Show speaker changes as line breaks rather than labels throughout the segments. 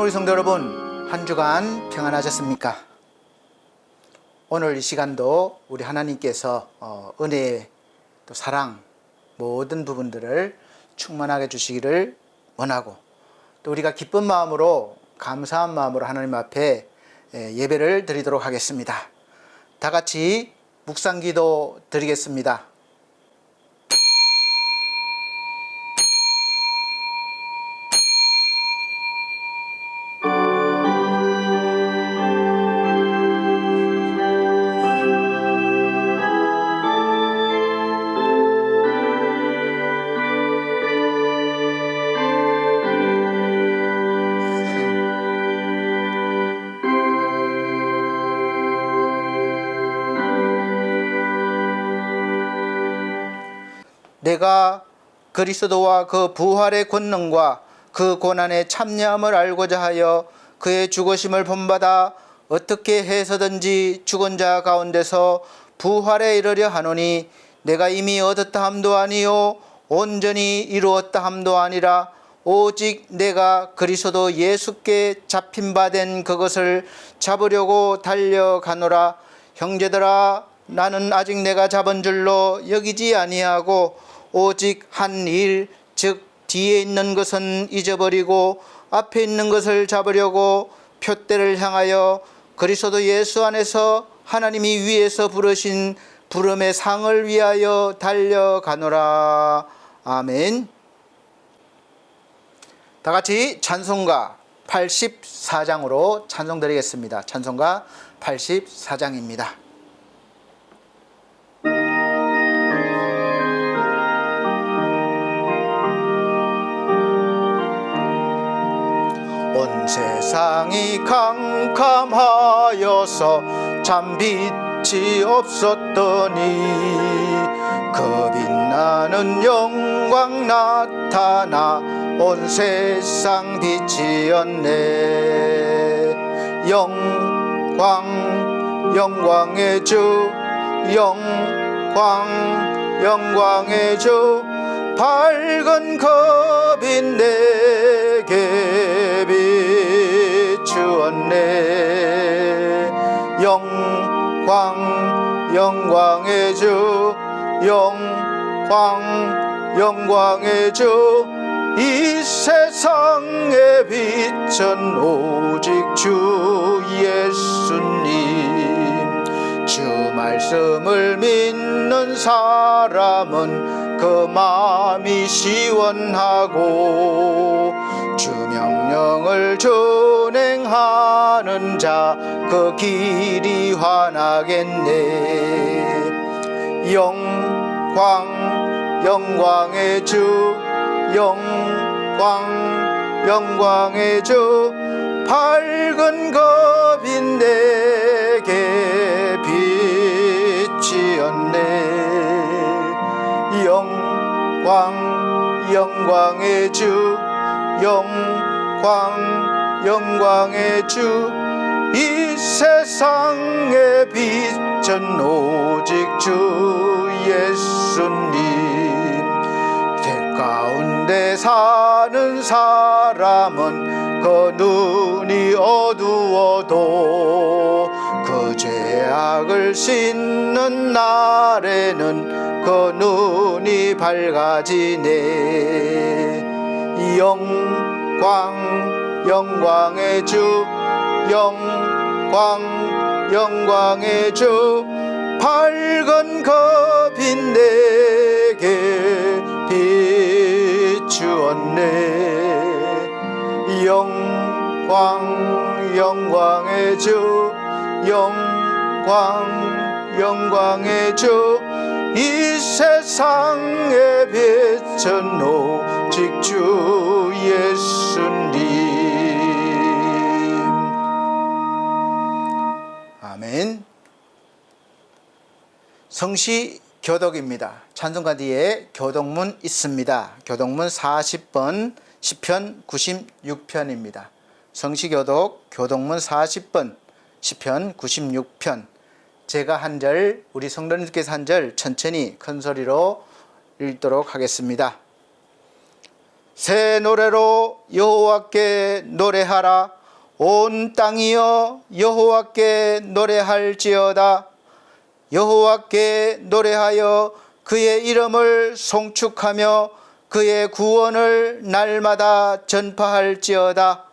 우리 성도 여러분, 한 주간 평안하셨습니까? 오늘 이 시간도 우리 하나님께서 은혜, 또 사랑, 모든 부분들을 충만하게 주시기를 원하고, 또 우리가 기쁜 마음으로, 감사한 마음으로 하나님 앞에 예배를 드리도록 하겠습니다. 다 같이 묵상기도 드리겠습니다. 내가 그리스도와 그 부활의 권능과 그 고난의 참여함을 알고자 하여 그의 죽으심을 본받아 어떻게 해서든지 죽은 자 가운데서 부활에 이르려 하노니, 내가 이미 얻었다 함도 아니요 온전히 이루었다 함도 아니라 오직 내가 그리스도 예수께 잡힌 바 된 그것을 잡으려고 달려가노라. 형제들아, 나는 아직 내가 잡은 줄로 여기지 아니하고 오직 한 일, 즉 뒤에 있는 것은 잊어버리고 앞에 있는 것을 잡으려고 표대를 향하여 그리스도 예수 안에서 하나님이 위에서 부르신 부름의 상을 위하여 달려가노라. 아멘. 다 같이 찬송가 84장으로 찬송 드리겠습니다. 찬송가 84장입니다. 온 세상이 캄캄하여서 참 빛이 없었더니 그 빛나는 영광 나타나 온 세상 빛이었네. 영광의 주, 영광의 주, 밝은 그 빛 내게 비추었네. 영광의 주, 영광의 주, 이 세상에 빛은 오직 주 예수님. 주 말씀을 믿는 사람은 그 마음이 시원하고 주 명령을 준행하는 자 그 길이 환하겠네. 영광의 주, 영광의 주, 밝은 그 빛 내게 비치었네. 영광의 주, 영광의 주, 이 세상의 빛은 오직 주 예수님. 객 가운데 사는 사람은 그 눈이 어두워도 그 죄악을 씻는 날에는 그 눈이 밝아지네. 영광의 주, 영광의 주, 밝은 그 빛 내게 비추었네. 영광의 주, 영광의 주, 이 세상의 빛은 오직 주 예수님. 아멘. 성시 교독입니다. 찬송가 뒤에 교독문 있습니다. 교독문 40번, 시편 96편입니다. 성시 교독, 교독문 40번, 시편 96편. 제가 한 절, 우리 성도님께서 한 절 천천히 큰 소리로 읽도록 하겠습니다. 새 노래로 여호와께 노래하라. 온 땅이여 여호와께 노래할지어다. 여호와께 노래하여 그의 이름을 송축하며 그의 구원을 날마다 전파할지어다.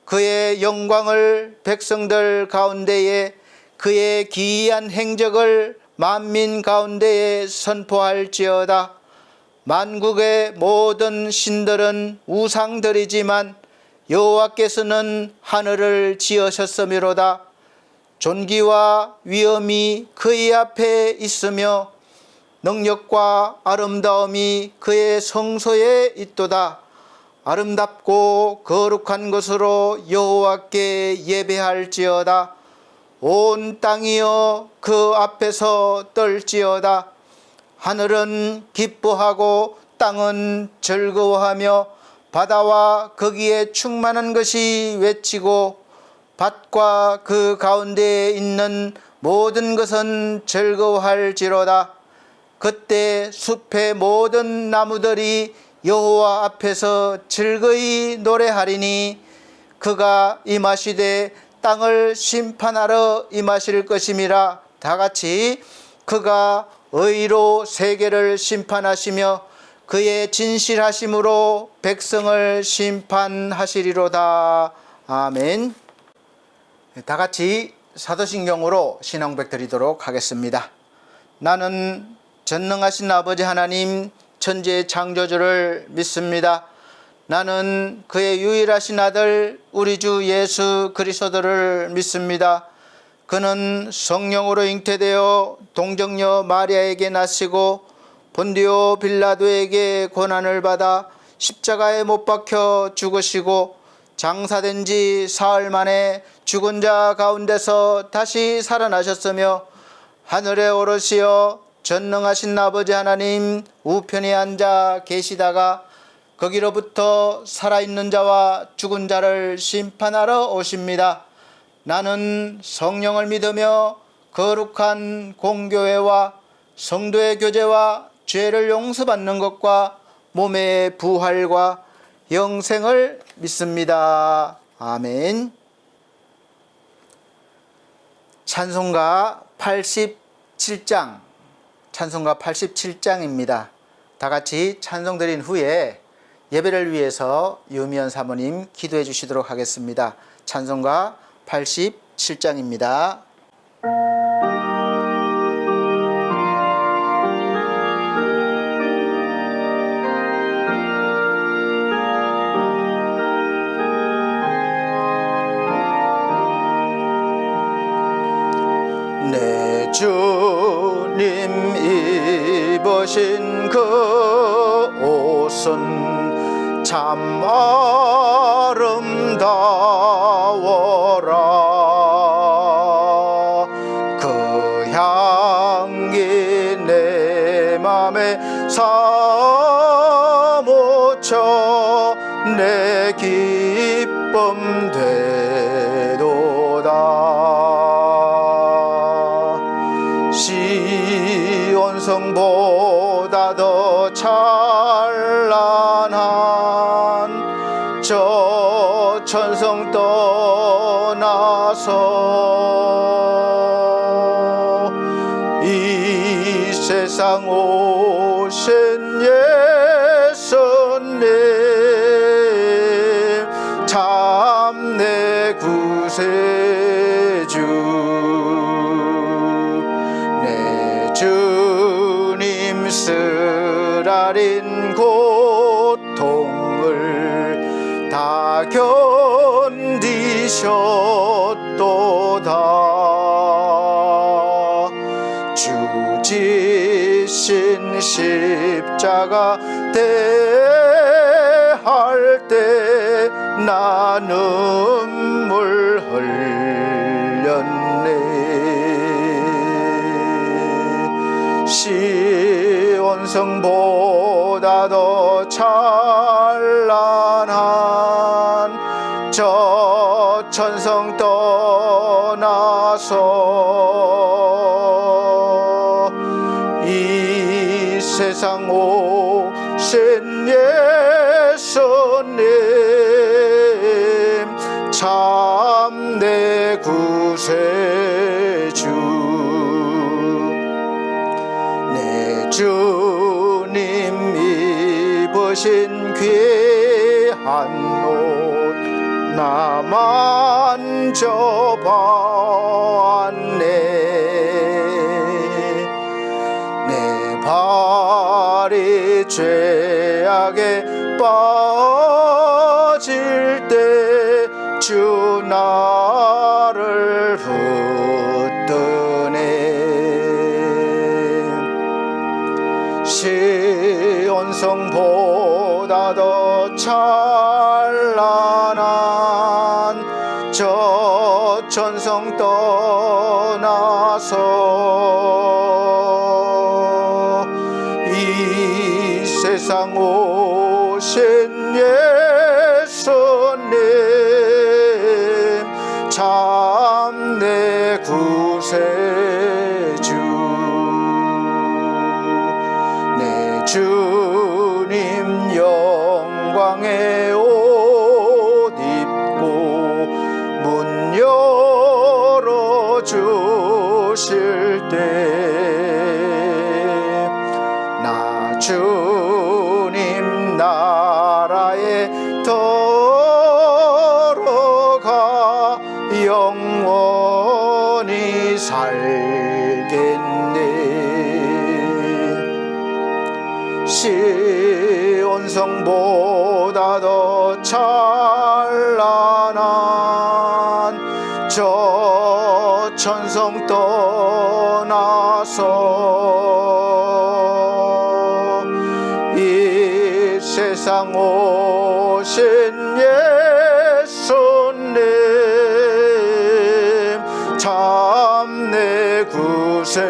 그의 영광을 백성들 가운데에, 그의 기이한 행적을 만민 가운데에 선포할지어다. 만국의 모든 신들은 우상들이지만 여호와께서는 하늘을 지으셨으미로다. 존귀와 위엄이 그의 앞에 있으며 능력과 아름다움이 그의 성소에 있도다. 아름답고 거룩한 것으로 여호와께 예배할지어다. 온 땅이여 그 앞에서 떨지어다. 하늘은 기뻐하고 땅은 즐거워하며 바다와 거기에 충만한 것이 외치고 밭과 그 가운데에 있는 모든 것은 즐거워할지로다. 그때 숲의 모든 나무들이 여호와 앞에서 즐거이 노래하리니 그가 임하시되 땅을 심판하러 임하실 것임이라. 다같이 그가 의로 세계를 심판하시며 그의 진실하심으로 백성을 심판하시리로다. 아멘. 다같이 사도신경으로 신앙고백 드리도록 하겠습니다. 나는 전능하신 아버지 하나님 천지의 창조주를 믿습니다. 나는 그의 유일하신 아들 우리 주 예수 그리스도를 믿습니다. 그는 성령으로 잉태되어 동정녀 마리아에게 나시고 본디오 빌라도에게 고난을 받아 십자가에 못 박혀 죽으시고 장사된 지 사흘 만에 죽은 자 가운데서 다시 살아나셨으며 하늘에 오르시어 전능하신 아버지 하나님 우편에 앉아 계시다가 거기로부터 살아있는 자와 죽은 자를 심판하러 오십니다. 나는 성령을 믿으며 거룩한 공교회와 성도의 교제와 죄를 용서받는 것과 몸의 부활과 영생을 믿습니다. 아멘. 찬송가 87장, 찬송가 87장입니다. 다 같이 찬송 드린 후에 예배를 위해서 유미연 사모님 기도해 주시도록 하겠습니다. 찬송가 87장입니다. 내 주님 입으신 그 옷은 참 아름다워라. 그 향기 내 맘에 사무쳐 내 기쁨 되도다. 시온성보다 더 찬란한 저 천성 떠나서 이 세상 오신 예수님 참 내 구세주. 내 주님 쓰라린 고통을 다 견디셨도다. 주 지신 십자가 대할 때 나 눈물 흘렸네. 시온성보다 더 찬란한 저 천성 떠나서 이 세상 오신 예수님 참 내 구세주 내 주님 입으신 귀한 옷 나 만져봤네 내 발이 죄악에 빠질 때 주 나를 붙드네 시온성보다 더 찬란한 저 천성 떠나서 이 세상 오신 예수님 참 내 구세주 내 주님 영광의 옷 입고 문 열어주실 때 나 주님 나라에 들어가 영원히 살겠네 시온성보다 더 찬란한 저 천성 떠나서 이 세상 오신 예수님 참 내 구세주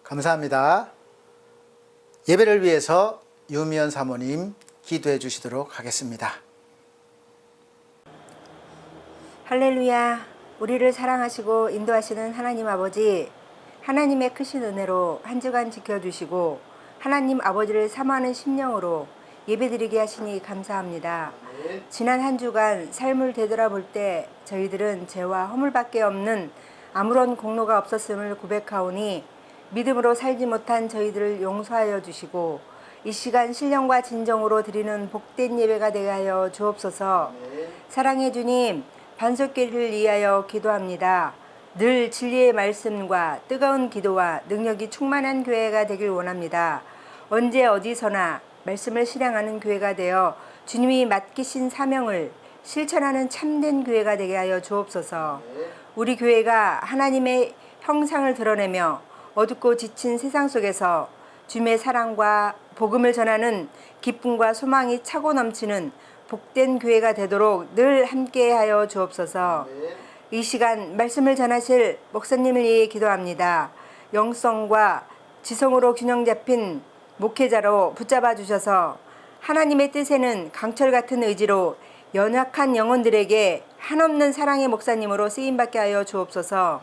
감사합니다. 예배를 위해서 유미연 사모님 기도해 주시도록 하겠습니다.
할렐루야. 우리를 사랑하시고 인도하시는 하나님 아버지, 하나님의 크신 은혜로 한 주간 지켜주시고 하나님 아버지를 사모하는 심령으로 예배드리게 하시니 감사합니다. 지난 한 주간 삶을 되돌아볼 때 저희들은 죄와 허물밖에 없는 아무런 공로가 없었음을 고백하오니 믿음으로 살지 못한 저희들을 용서하여 주시고 이 시간 신령과 진정으로 드리는 복된 예배가 되게 하여 주옵소서. 사랑해 주님, 반석교회를 위하여 기도합니다. 늘 진리의 말씀과 뜨거운 기도와 능력이 충만한 교회가 되길 원합니다. 언제 어디서나 말씀을 실행하는 교회가 되어 주님이 맡기신 사명을 실천하는 참된 교회가 되게 하여 주옵소서. 우리 교회가 하나님의 형상을 드러내며 어둡고 지친 세상 속에서 주님의 사랑과 복음을 전하는 기쁨과 소망이 차고 넘치는 복된 교회가 되도록 늘 함께하여 주옵소서. 이 시간 말씀을 전하실 목사님을 위해 기도합니다. 영성과 지성으로 균형 잡힌 목회자로 붙잡아 주셔서 하나님의 뜻에는 강철 같은 의지로 연약한 영혼들에게 한없는 사랑의 목사님으로 쓰임받게 하여 주옵소서.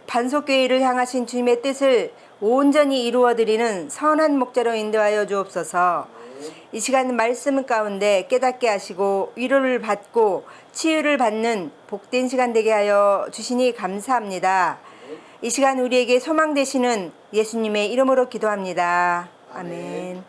반석교회를 향하신 주님의 뜻을 온전히 이루어드리는 선한 목자로 인도하여 주옵소서. 이 시간 말씀 가운데 깨닫게 하시고 위로를 받고 치유를 받는 복된 시간 되게 하여 주시니 감사합니다. 이 시간 우리에게 소망 되시는 예수님의 이름으로 기도합니다. 아멘.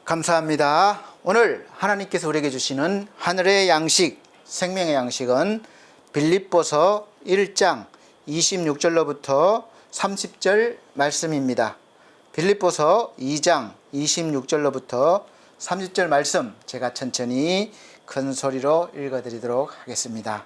감사합니다. 오늘 하나님께서 우리에게 주시는 하늘의 양식, 생명의 양식은 빌립보서 1장 26절로부터 30절 말씀입니다. 빌립보서 2장 26절로부터 30절 말씀 제가 천천히 큰 소리로 읽어드리도록 하겠습니다.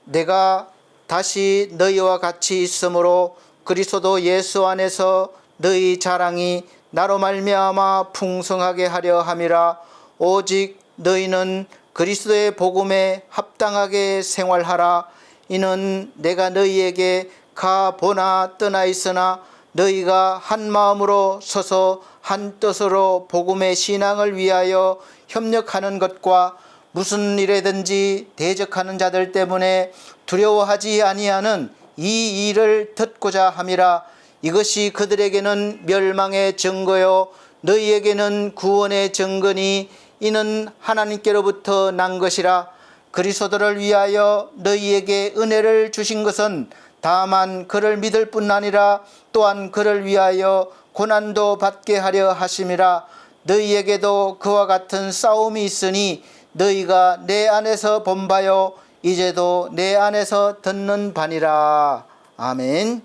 내가 다시 너희와 같이 있으므로 그리스도 예수 안에서 너희 자랑이 나로 말미암아 풍성하게 하려 함이라. 오직 너희는 그리스도의 복음에 합당하게 생활하라. 이는 내가 너희에게 가 보나 떠나 있으나 너희가 한 마음으로 서서 한 뜻으로 복음의 신앙을 위하여 협력하는 것과 무슨 일에든지 대적하는 자들 때문에 두려워하지 아니하는 이 일을 듣고자 함이라. 이것이 그들에게는 멸망의 증거요 너희에게는 구원의 증거니 이는 하나님께로부터 난 것이라. 그리스도를 위하여 너희에게 은혜를 주신 것은 다만 그를 믿을 뿐 아니라 또한 그를 위하여 고난도 받게 하려 하심이라. 너희에게도 그와 같은 싸움이 있으니 너희가 내 안에서 본 바요 이제도 내 안에서 듣는 바니라. 아멘.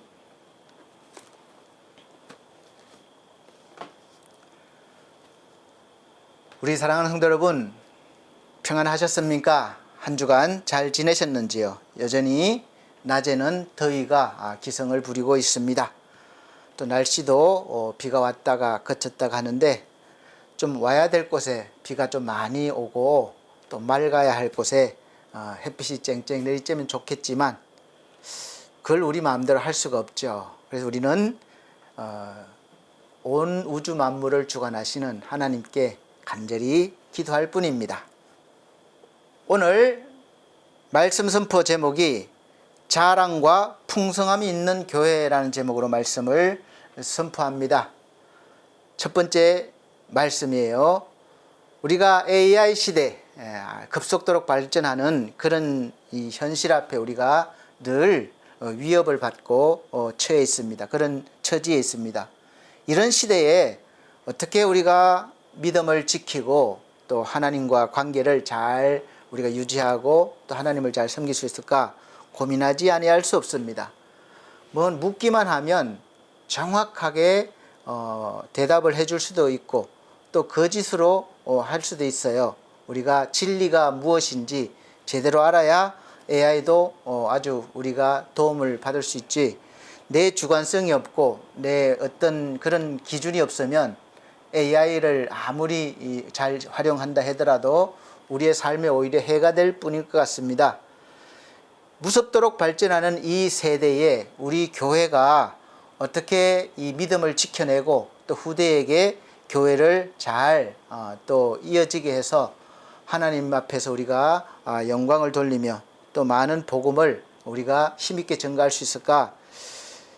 우리 사랑하는 성도 여러분, 평안하셨습니까? 한 주간 잘 지내셨는지요? 여전히 낮에는 더위가 기승을 부리고 있습니다. 또 날씨도 비가 왔다가 그쳤다가 하는데 좀 와야 될 곳에 비가 좀 많이 오고 또 맑아야 할 곳에 햇빛이 쨍쨍 내리쬐면 좋겠지만 그걸 우리 마음대로 할 수가 없죠. 그래서 우리는 온 우주 만물을 주관하시는 하나님께 간절히 기도할 뿐입니다. 오늘 말씀 선포 제목이 자랑과 풍성함이 있는 교회라는 제목으로 말씀을 선포합니다. 첫 번째 말씀이에요. 우리가 AI 시대 급속도로 발전하는 그런 이 현실 앞에 우리가 늘 위협을 받고 처해 있습니다. 그런 처지에 있습니다. 이런 시대에 어떻게 우리가 믿음을 지키고 또 하나님과 관계를 잘 우리가 유지하고 또 하나님을 잘 섬길 수 있을까 고민하지 아니할 수 없습니다. 뭐 묻기만 하면 정확하게 대답을 해줄 수도 있고 또 거짓으로 할 수도 있어요. 우리가 진리가 무엇인지 제대로 알아야 AI도 아주 우리가 도움을 받을 수 있지. 내 주관성이 없고 내 어떤 그런 기준이 없으면 AI를 아무리 잘 활용한다 하더라도 우리의 삶에 오히려 해가 될 뿐일 것 같습니다. 무섭도록 발전하는 이 세대에 우리 교회가 어떻게 이 믿음을 지켜내고 또 후대에게 교회를 잘 또 이어지게 해서 하나님 앞에서 우리가 영광을 돌리며 또 많은 복음을 우리가 힘있게 전가할 수 있을까?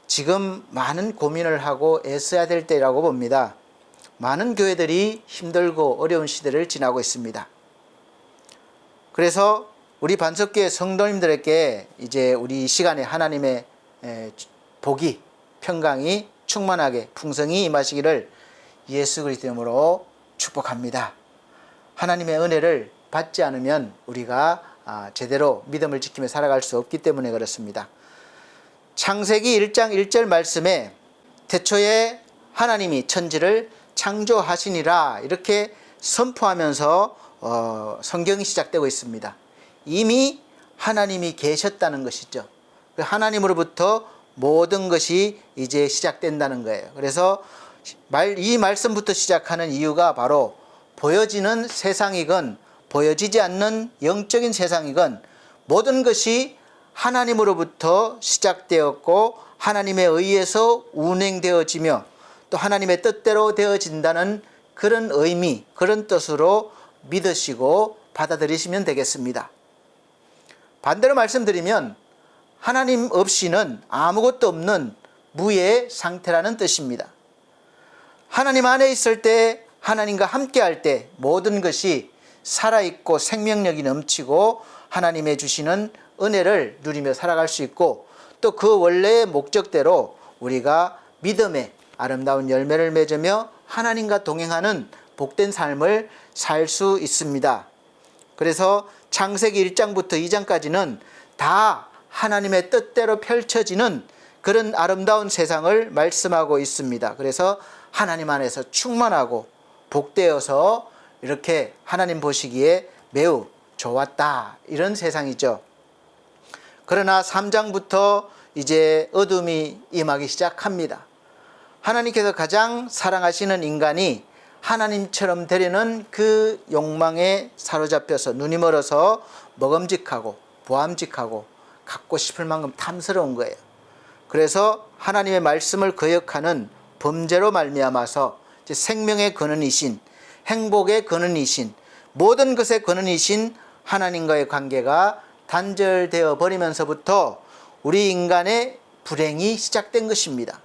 지금 많은 고민을 하고 애써야 될 때라고 봅니다. 많은 교회들이 힘들고 어려운 시대를 지나고 있습니다. 그래서 우리 반석교회 성도님들에게 이제 우리 시간에 하나님의 복이 평강이 충만하게 풍성히 임하시기를 예수 그리스도의 이름으로 축복합니다. 하나님의 은혜를 받지 않으면 우리가 제대로 믿음을 지키며 살아갈 수 없기 때문에 그렇습니다. 창세기 1장 1절 말씀에 태초에 하나님이 천지를 창조하시니라 이렇게 선포하면서 성경이 시작되고 있습니다. 이미 하나님이 계셨다는 것이죠. 하나님으로부터 모든 것이 이제 시작된다는 거예요. 그래서 이 말씀부터 시작하는 이유가 바로 보여지는 세상이건 보여지지 않는 영적인 세상이건 모든 것이 하나님으로부터 시작되었고 하나님에 의해서 운행되어지며 또 하나님의 뜻대로 되어진다는 그런 의미, 그런 뜻으로 믿으시고 받아들이시면 되겠습니다. 반대로 말씀드리면 하나님 없이는 아무것도 없는 무의 상태라는 뜻입니다. 하나님 안에 있을 때, 하나님과 함께 할 때 모든 것이 살아있고 생명력이 넘치고 하나님의 주시는 은혜를 누리며 살아갈 수 있고 또 그 원래의 목적대로 우리가 믿음의 아름다운 열매를 맺으며 하나님과 동행하는 복된 삶을 살 수 있습니다. 그래서 창세기 1장부터 2장까지는 다 하나님의 뜻대로 펼쳐지는 그런 아름다운 세상을 말씀하고 있습니다. 그래서 하나님 안에서 충만하고 복되어서 이렇게 하나님 보시기에 매우 좋았다 이런 세상이죠. 그러나 3장부터 이제 어둠이 임하기 시작합니다. 하나님께서 가장 사랑하시는 인간이 하나님처럼 되려는 그 욕망에 사로잡혀서 눈이 멀어서 먹음직하고 보암직하고 갖고 싶을 만큼 탐스러운 거예요. 그래서 하나님의 말씀을 거역하는 범죄로 말미암아서 이제 생명의 근원이신, 행복의 근원이신, 모든 것의 근원이신 하나님과의 관계가 단절되어 버리면서부터 우리 인간의 불행이 시작된 것입니다.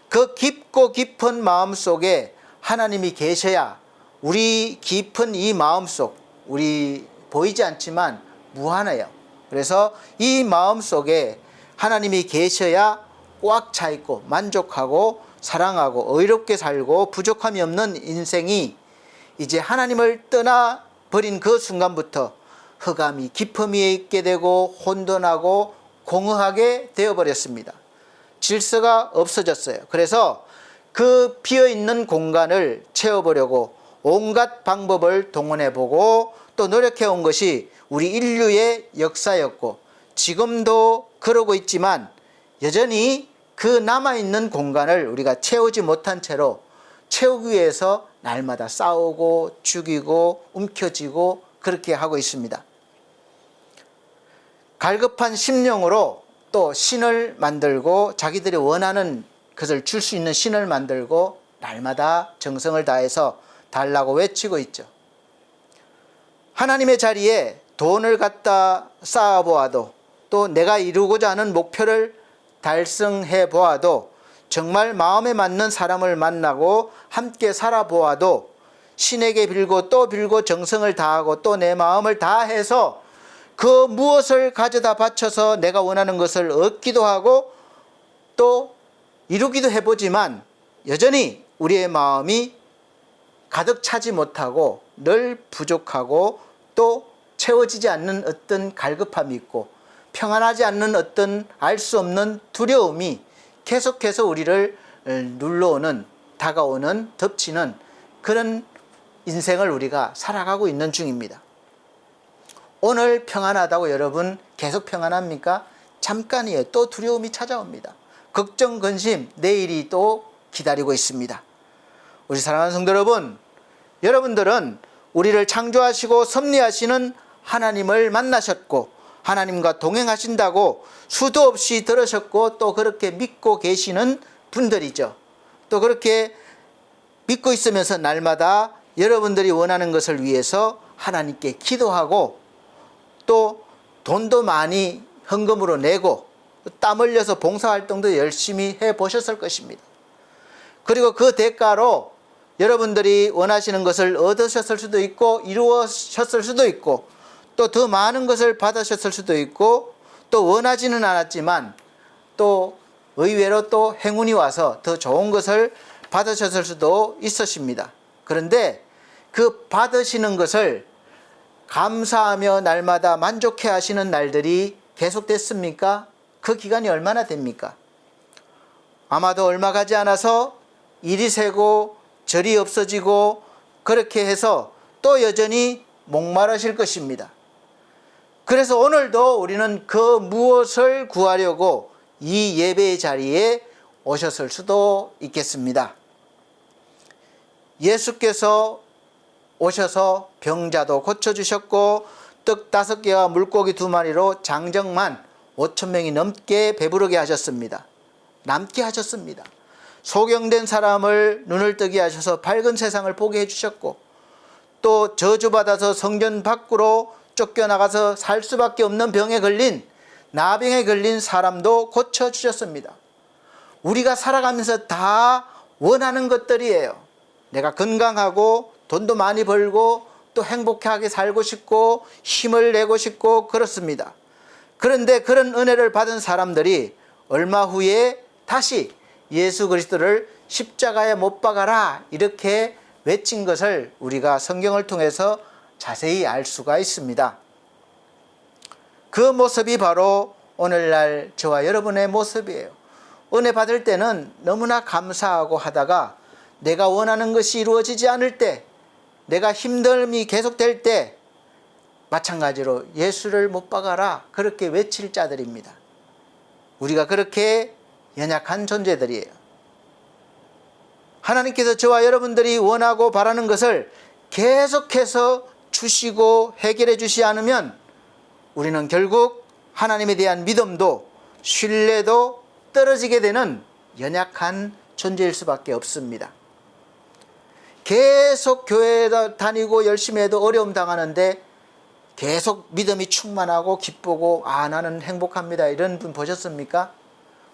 그 깊고 깊은 마음 속에 하나님이 계셔야 우리 깊은 이 마음 속, 우리 보이지 않지만 무한해요. 그래서 이 마음 속에 하나님이 계셔야 꽉 차 있고 만족하고 사랑하고 의롭게 살고 부족함이 없는 인생이 이제 하나님을 떠나버린 그 순간부터 흑암이 깊음 위에 있게 되고 혼돈하고 공허하게 되어버렸습니다. 질서가 없어졌어요. 그래서 그 비어있는 공간을 채워보려고 온갖 방법을 동원해보고 또 노력해온 것이 우리 인류의 역사였고 지금도 그러고 있지만 여전히 그 남아있는 공간을 우리가 채우지 못한 채로 채우기 위해서 날마다 싸우고 죽이고 움켜쥐고 그렇게 하고 있습니다. 갈급한 심령으로 또 신을 만들고 자기들이 원하는 것을 줄 수 있는 신을 만들고 날마다 정성을 다해서 달라고 외치고 있죠. 하나님의 자리에 돈을 갖다 쌓아보아도 또 내가 이루고자 하는 목표를 달성해 보아도 정말 마음에 맞는 사람을 만나고 함께 살아보아도 신에게 빌고 또 빌고 정성을 다하고 또 내 마음을 다해서 그 무엇을 가져다 바쳐서 내가 원하는 것을 얻기도 하고 또 이루기도 해보지만 여전히 우리의 마음이 가득 차지 못하고 늘 부족하고 또 채워지지 않는 어떤 갈급함이 있고 평안하지 않는 어떤 알 수 없는 두려움이 계속해서 우리를 눌러오는, 다가오는, 덮치는 그런 인생을 우리가 살아가고 있는 중입니다. 오늘 평안하다고 여러분 계속 평안합니까? 잠깐이에요. 또 두려움이 찾아옵니다. 걱정, 근심, 내일이 또 기다리고 있습니다. 우리 사랑하는 성도 여러분, 여러분들은 우리를 창조하시고 섭리하시는 하나님을 만나셨고 하나님과 동행하신다고 수도 없이 들으셨고 또 그렇게 믿고 계시는 분들이죠. 또 그렇게 믿고 있으면서 날마다 여러분들이 원하는 것을 위해서 하나님께 기도하고 또 돈도 많이 헌금으로 내고 땀 흘려서 봉사활동도 열심히 해보셨을 것입니다. 그리고 그 대가로 여러분들이 원하시는 것을 얻으셨을 수도 있고 이루었을 수도 있고 또 더 많은 것을 받으셨을 수도 있고 또 원하지는 않았지만 또 의외로 또 행운이 와서 더 좋은 것을 받으셨을 수도 있으십니다. 그런데 그 받으시는 것을 감사하며 날마다 만족해 하시는 날들이 계속됐습니까? 그 기간이 얼마나 됩니까? 아마도 얼마 가지 않아서 일이 새고 절이 없어지고 그렇게 해서 또 여전히 목마르실 것입니다. 그래서 오늘도 우리는 그 무엇을 구하려고 이 예배의 자리에 오셨을 수도 있겠습니다. 예수께서 오셔서 병자도 고쳐주셨고 떡 5개와 물고기 2마리로 장정만 5,000명이 넘게 배부르게 하셨습니다. 남게 하셨습니다. 소경된 사람을 눈을 뜨게 하셔서 밝은 세상을 보게 해주셨고 또 저주받아서 성전 밖으로 쫓겨나가서 살 수밖에 없는 병에 걸린 나병에 걸린 사람도 고쳐주셨습니다. 우리가 살아가면서 다 원하는 것들이에요. 내가 건강하고 돈도 많이 벌고 또 행복하게 살고 싶고 힘을 내고 싶고 그렇습니다. 그런데 그런 은혜를 받은 사람들이 얼마 후에 다시 예수 그리스도를 십자가에 못 박아라 이렇게 외친 것을 우리가 성경을 통해서 자세히 알 수가 있습니다. 그 모습이 바로 오늘날 저와 여러분의 모습이에요. 은혜 받을 때는 너무나 감사하고 하다가 내가 원하는 것이 이루어지지 않을 때, 내가 힘듦이 계속될 때 마찬가지로 예수를 못 박아라 그렇게 외칠 자들입니다. 우리가 그렇게 연약한 존재들이에요. 하나님께서 저와 여러분들이 원하고 바라는 것을 계속해서 주시고 해결해 주시지 않으면 우리는 결국 하나님에 대한 믿음도 신뢰도 떨어지게 되는 연약한 존재일 수밖에 없습니다. 계속 교회 다니고 열심히 해도 어려움 당하는데 계속 믿음이 충만하고 기쁘고 나는 행복합니다, 이런 분 보셨습니까?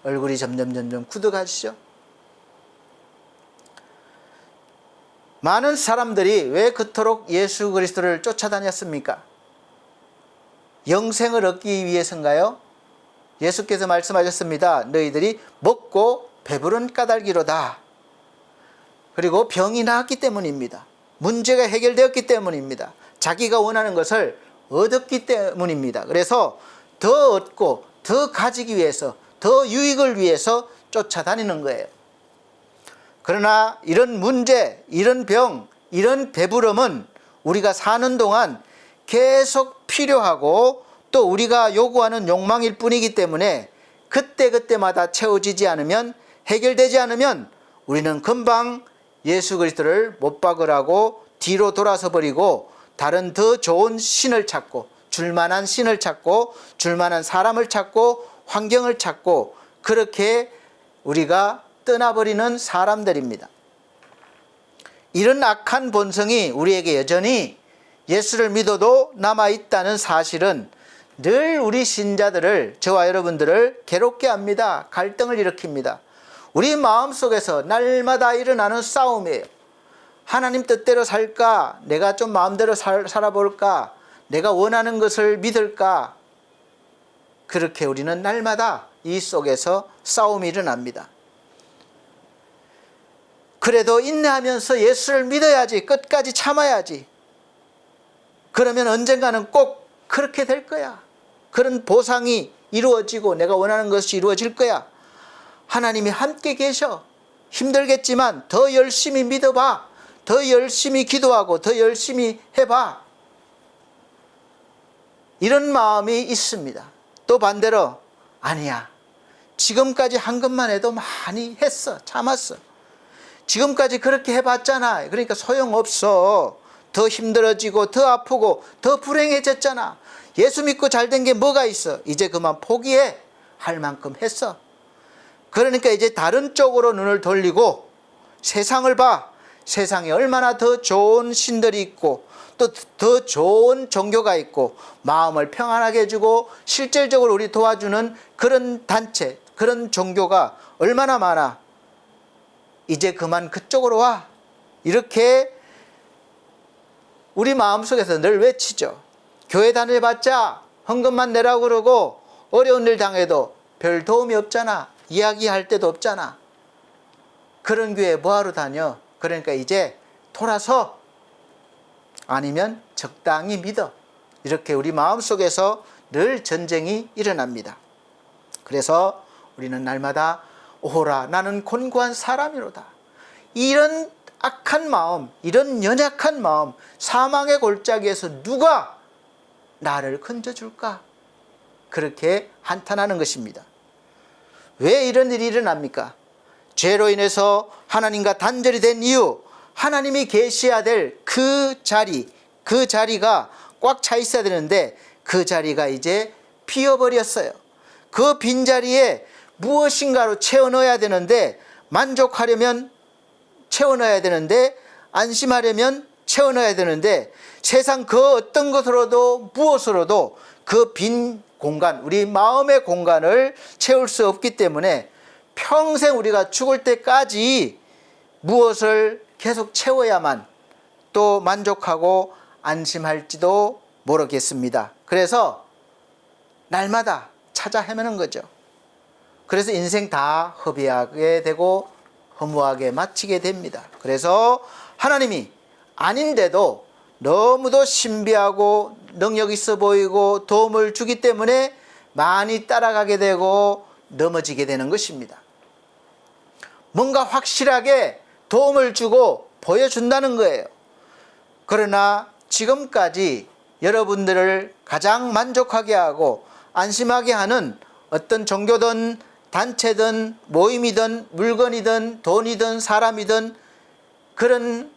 얼굴이 점점 굳어가시죠. 많은 사람들이 왜 그토록 예수 그리스도를 쫓아다녔습니까? 영생을 얻기 위해서인가요? 예수께서 말씀하셨습니다. 너희들이 먹고 배부른 까닭이로다. 그리고 병이 나았기 때문입니다. 문제가 해결되었기 때문입니다. 자기가 원하는 것을 얻었기 때문입니다. 그래서 더 얻고 더 가지기 위해서, 더 유익을 위해서 쫓아다니는 거예요. 그러나 이런 문제, 이런 병, 이런 배부름은 우리가 사는 동안 계속 필요하고 또 우리가 요구하는 욕망일 뿐이기 때문에 그때마다 채워지지 않으면, 해결되지 않으면 우리는 금방 예수 그리스도를 못 박으라고 뒤로 돌아서 버리고 다른 더 좋은 신을 찾고, 줄만한 신을 찾고, 줄만한 사람을 찾고, 환경을 찾고, 그렇게 우리가 떠나버리는 사람들입니다. 이런 악한 본성이 우리에게 여전히 예수를 믿어도 남아있다는 사실은 늘 우리 신자들을, 저와 여러분들을 괴롭게 합니다. 갈등을 일으킵니다. 우리 마음속에서 날마다 일어나는 싸움이에요. 하나님 뜻대로 살까? 내가 좀 마음대로 살아볼까? 내가 원하는 것을 믿을까? 그렇게 우리는 날마다 이 속에서 싸움이 일어납니다. 그래도 인내하면서 예수를 믿어야지, 끝까지 참아야지. 그러면 언젠가는 꼭 그렇게 될 거야. 그런 보상이 이루어지고 내가 원하는 것이 이루어질 거야. 하나님이 함께 계셔. 힘들겠지만 더 열심히 믿어봐. 더 열심히 기도하고 더 열심히 해봐. 이런 마음이 있습니다. 또 반대로 아니야, 지금까지 한 것만 해도 많이 했어, 참았어. 지금까지 그렇게 해봤잖아. 그러니까 소용없어. 더 힘들어지고 더 아프고 더 불행해졌잖아. 예수 믿고 잘된 게 뭐가 있어? 이제 그만 포기해. 할 만큼 했어. 그러니까 이제 다른 쪽으로 눈을 돌리고 세상을 봐. 세상에 얼마나 더 좋은 신들이 있고 또 더 좋은 종교가 있고 마음을 평안하게 해주고 실질적으로 우리 도와주는 그런 단체, 그런 종교가 얼마나 많아. 이제 그만 그쪽으로 와. 이렇게 우리 마음속에서 늘 외치죠. 교회 다녀봤자 헌금만 내라고 그러고 어려운 일 당해도 별 도움이 없잖아. 이야기할 데도 없잖아. 그런 교회 뭐하러 다녀? 그러니까 이제 돌아서, 아니면 적당히 믿어. 이렇게 우리 마음속에서 늘 전쟁이 일어납니다. 그래서 우리는 날마다 오호라 나는 곤고한 사람이로다. 이런 악한 마음, 이런 연약한 마음, 사망의 골짜기에서 누가 나를 건져줄까? 그렇게 한탄하는 것입니다. 왜 이런 일이 일어납니까? 죄로 인해서 하나님과 단절이 된 이유, 하나님이 계셔야 될 그 자리가 꽉 차 있어야 되는데 그 자리가 이제 비어버렸어요. 그 빈자리에 무엇인가로 채워 넣어야 되는데, 만족하려면 채워 넣어야 되는데, 안심하려면 채워 넣어야 되는데, 세상 그 어떤 것으로도 무엇으로도 그 빈 공간, 우리 마음의 공간을 채울 수 없기 때문에 평생 우리가 죽을 때까지 무엇을 계속 채워야만 또 만족하고 안심할지도 모르겠습니다. 그래서 날마다 찾아 헤매는 거죠. 그래서 인생 다 허비하게 되고 허무하게 마치게 됩니다. 그래서 하나님이 아닌데도 너무도 신비하고 능력 있어 보이고 도움을 주기 때문에 많이 따라가게 되고 넘어지게 되는 것입니다. 뭔가 확실하게 도움을 주고 보여준다는 거예요. 그러나 지금까지 여러분들을 가장 만족하게 하고 안심하게 하는 어떤 종교든 단체든 모임이든 물건이든 돈이든 사람이든 그런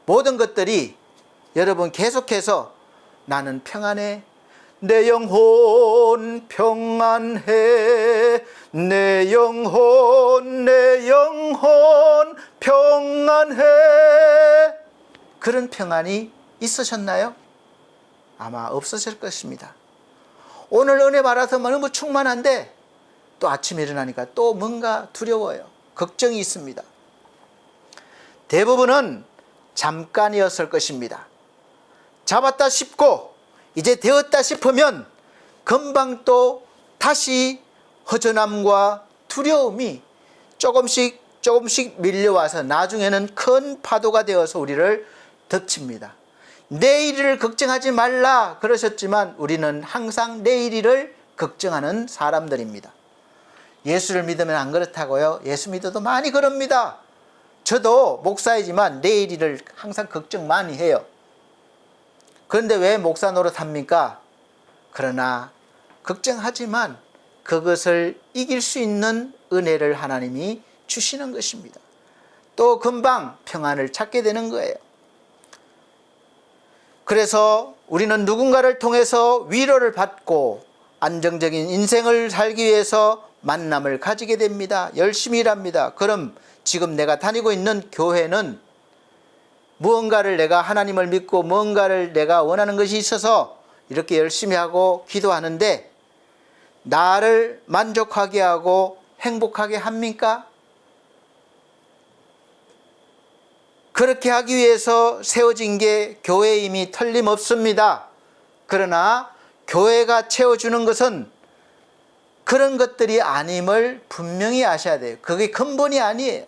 모든 것들이 여러분 계속해서 나는 평안해, 내 영혼 평안해. 내 영혼 평안해. 그런 평안이 있으셨나요? 아마 없으실 것입니다. 오늘 은혜 받아서 너무 충만한데 또 아침에 일어나니까 또 뭔가 두려워요. 걱정이 있습니다. 대부분은 잠깐이었을 것입니다. 잡았다 싶고 이제 되었다 싶으면 금방 또 다시 허전함과 두려움이 조금씩 밀려와서 나중에는 큰 파도가 되어서 우리를 덮칩니다. 내일을 걱정하지 말라 그러셨지만 우리는 항상 내일을 걱정하는 사람들입니다. 예수를 믿으면 안 그렇다고요? 예수 믿어도 많이 그럽니다. 저도 목사이지만 내일을 항상 걱정 많이 해요. 그런데 왜 목사 노릇합니까? 그러나 걱정하지만 그것을 이길 수 있는 은혜를 하나님이 주시는 것입니다. 또 금방 평안을 찾게 되는 거예요. 그래서 우리는 누군가를 통해서 위로를 받고 안정적인 인생을 살기 위해서 만남을 가지게 됩니다. 열심히 일합니다. 그럼 지금 내가 다니고 있는 교회는 무언가를 내가 하나님을 믿고 무언가를 내가 원하는 것이 있어서 이렇게 열심히 하고 기도하는데 나를 만족하게 하고 행복하게 합니까? 그렇게 하기 위해서 세워진 게 교회임이 틀림없습니다. 그러나 교회가 채워주는 것은 그런 것들이 아님을 분명히 아셔야 돼요. 그게 근본이 아니에요.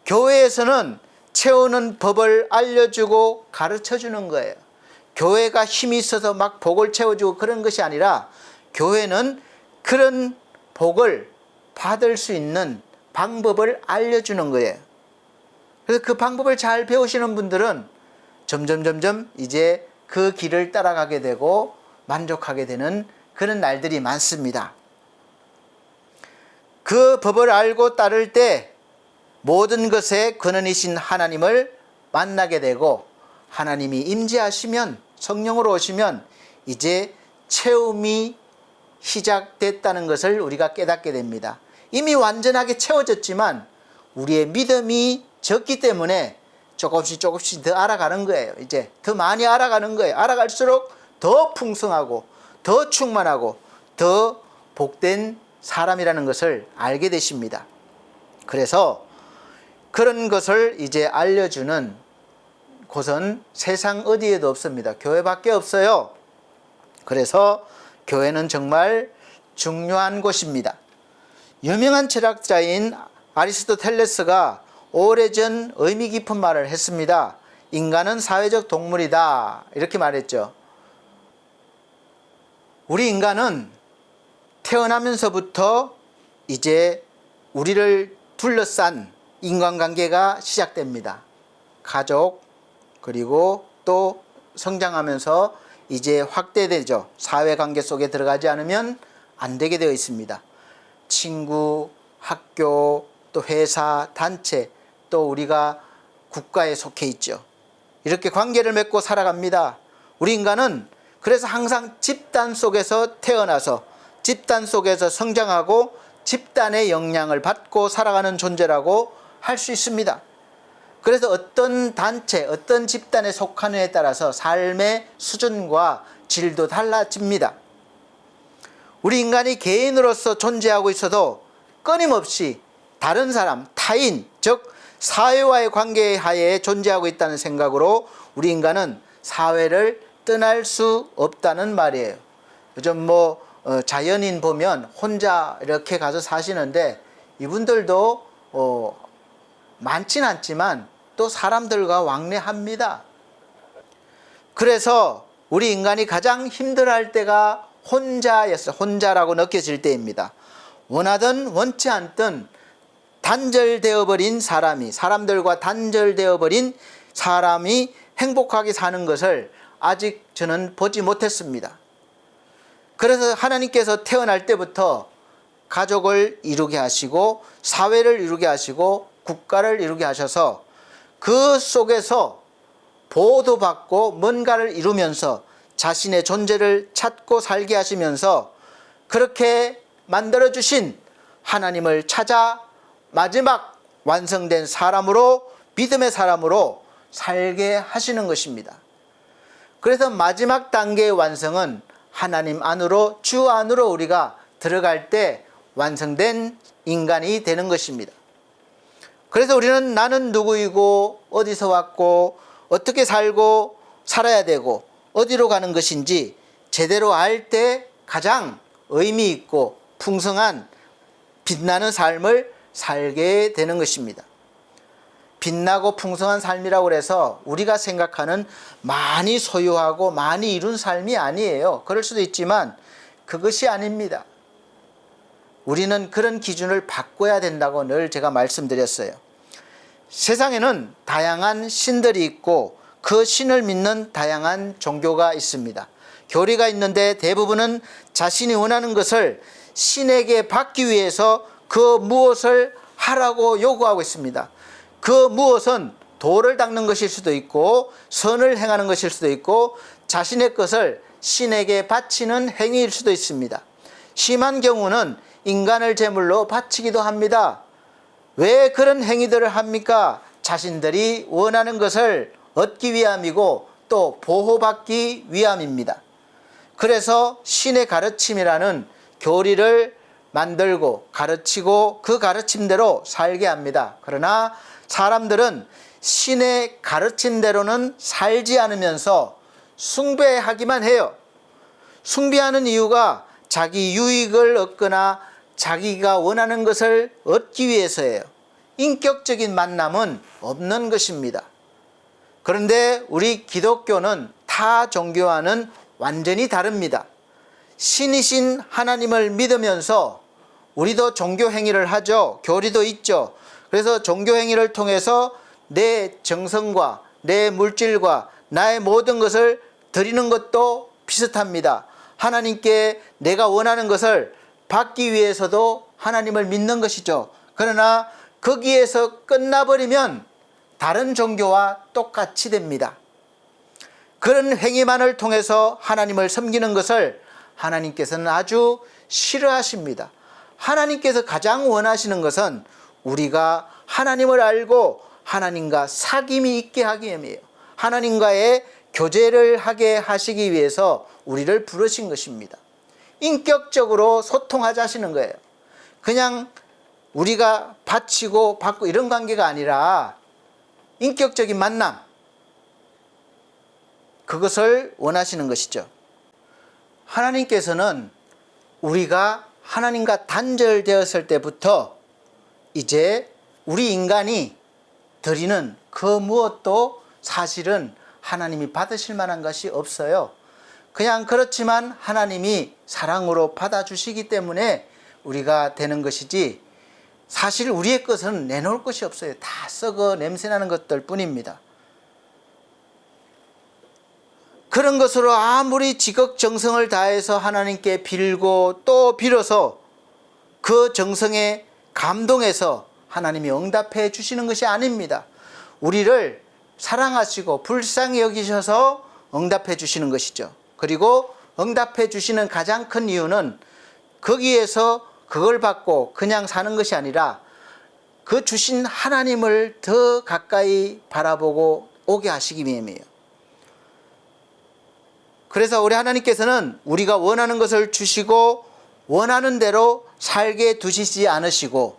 교회에서는 채우는 법을 알려주고 가르쳐주는 거예요. 교회가 힘이 있어서 막 복을 채워주고 그런 것이 아니라 교회는 그런 복을 받을 수 있는 방법을 알려주는 거예요. 그래서 그 방법을 잘 배우시는 분들은 점점 이제 그 길을 따라가게 되고 만족하게 되는 그런 날들이 많습니다. 그 법을 알고 따를 때 모든 것의 근원이신 하나님을 만나게 되고 하나님이 임재하시면 성령으로 오시면 이제 체험이 시작됐다는 것을 우리가 깨닫게 됩니다. 이미 완전하게 채워졌지만 우리의 믿음이 적기 때문에 조금씩 더 알아가는 거예요. 이제 더 많이 알아가는 거예요. 알아갈수록 더 풍성하고 더 충만하고 더 복된 사람이라는 것을 알게 되십니다. 그래서 그런 것을 이제 알려주는 곳은 세상 어디에도 없습니다. 교회밖에 없어요. 그래서 교회는 정말 중요한 곳입니다. 유명한 철학자인 아리스토텔레스가 오래전 의미 깊은 말을 했습니다. 인간은 사회적 동물이다. 이렇게 말했죠. 우리 인간은 태어나면서부터 이제 우리를 둘러싼 인간관계가 시작됩니다. 가족, 그리고 또 성장하면서 이제 확대되죠. 사회관계 속에 들어가지 않으면 안 되게 되어 있습니다. 친구, 학교, 또 회사, 단체, 또 우리가 국가에 속해 있죠. 이렇게 관계를 맺고 살아갑니다. 우리 인간은 그래서 항상 집단 속에서 태어나서 집단 속에서 성장하고 집단의 영향을 받고 살아가는 존재라고 할 수 있습니다. 그래서 어떤 단체, 어떤 집단에 속하느냐에 따라서 삶의 수준과 질도 달라집니다. 우리 인간이 개인으로서 존재하고 있어도 끊임없이 다른 사람, 타인, 즉 사회와의 관계 하에 존재하고 있다는 생각으로 우리 인간은 사회를 떠날 수 없다는 말이에요. 요즘 자연인 보면 혼자 이렇게 가서 사시는데 이분들도 많진 않지만 또 사람들과 왕래합니다. 그래서 우리 인간이 가장 힘들어할 때가 혼자라고 느껴질 때입니다. 원하든 원치 않든 단절되어 버린 사람들과 단절되어 버린 사람이 행복하게 사는 것을 아직 저는 보지 못했습니다. 그래서 하나님께서 태어날 때부터 가족을 이루게 하시고 사회를 이루게 하시고 국가를 이루게 하셔서 그 속에서 보호도 받고 뭔가를 이루면서 자신의 존재를 찾고 살게 하시면서 그렇게 만들어주신 하나님을 찾아 마지막 완성된 사람으로, 믿음의 사람으로 살게 하시는 것입니다. 그래서 마지막 단계의 완성은 하나님 안으로, 주 안으로 우리가 들어갈 때 완성된 인간이 되는 것입니다. 그래서 우리는 나는 누구이고 어디서 왔고 어떻게 살고 살아야 되고 어디로 가는 것인지 제대로 알 때 가장 의미 있고 풍성한 빛나는 삶을 살게 되는 것입니다. 빛나고 풍성한 삶이라고 해서 우리가 생각하는 많이 소유하고 많이 이룬 삶이 아니에요. 그럴 수도 있지만 그것이 아닙니다. 우리는 그런 기준을 바꿔야 된다고 늘 제가 말씀드렸어요. 세상에는 다양한 신들이 있고 그 신을 믿는 다양한 종교가 있습니다. 교리가 있는데 대부분은 자신이 원하는 것을 신에게 받기 위해서 그 무엇을 하라고 요구하고 있습니다. 그 무엇은 도를 닦는 것일 수도 있고 선을 행하는 것일 수도 있고 자신의 것을 신에게 바치는 행위일 수도 있습니다. 심한 경우는 인간을 제물로 바치기도 합니다. 왜 그런 행위들을 합니까? 자신들이 원하는 것을 얻기 위함이고 또 보호받기 위함입니다. 그래서 신의 가르침이라는 교리를 만들고 가르치고 그 가르침대로 살게 합니다. 그러나 사람들은 신의 가르침대로는 살지 않으면서 숭배하기만 해요. 숭배하는 이유가 자기 유익을 얻거나 자기가 원하는 것을 얻기 위해서예요. 인격적인 만남은 없는 것입니다. 그런데 우리 기독교는 타 종교와는 완전히 다릅니다. 신이신 하나님을 믿으면서 우리도 종교 행위를 하죠. 교리도 있죠. 그래서 종교 행위를 통해서 내 정성과 내 물질과 나의 모든 것을 드리는 것도 비슷합니다. 하나님께 내가 원하는 것을 받기 위해서도 하나님을 믿는 것이죠. 그러나 거기에서 끝나버리면 다른 종교와 똑같이 됩니다. 그런 행위만을 통해서 하나님을 섬기는 것을 하나님께서는 아주 싫어하십니다. 하나님께서 가장 원하시는 것은 우리가 하나님을 알고 하나님과 사귐이 있게 하기 위함이에요. 하나님과의 교제를 하게 하시기 위해서 우리를 부르신 것입니다. 인격적으로 소통하자 하시는 거예요. 그냥 우리가 바치고 받고 이런 관계가 아니라 인격적인 만남, 그것을 원하시는 것이죠. 하나님께서는 우리가 하나님과 단절되었을 때부터 이제 우리 인간이 드리는 그 무엇도 사실은 하나님이 받으실 만한 것이 없어요. 그냥 그렇지만 하나님이 사랑으로 받아주시기 때문에 우리가 되는 것이지 사실 우리의 것은 내놓을 것이 없어요. 다 썩어 냄새나는 것들 뿐입니다. 그런 것으로 아무리 지극정성을 다해서 하나님께 빌고 또 빌어서 그 정성에 감동해서 하나님이 응답해 주시는 것이 아닙니다. 우리를 사랑하시고 불쌍히 여기셔서 응답해 주시는 것이죠. 그리고 응답해 주시는 가장 큰 이유는 거기에서 그걸 받고 그냥 사는 것이 아니라 그 주신 하나님을 더 가까이 바라보고 오게 하시기 위함이에요. 그래서 우리 하나님께서는 우리가 원하는 것을 주시고 원하는 대로 살게 두시지 않으시고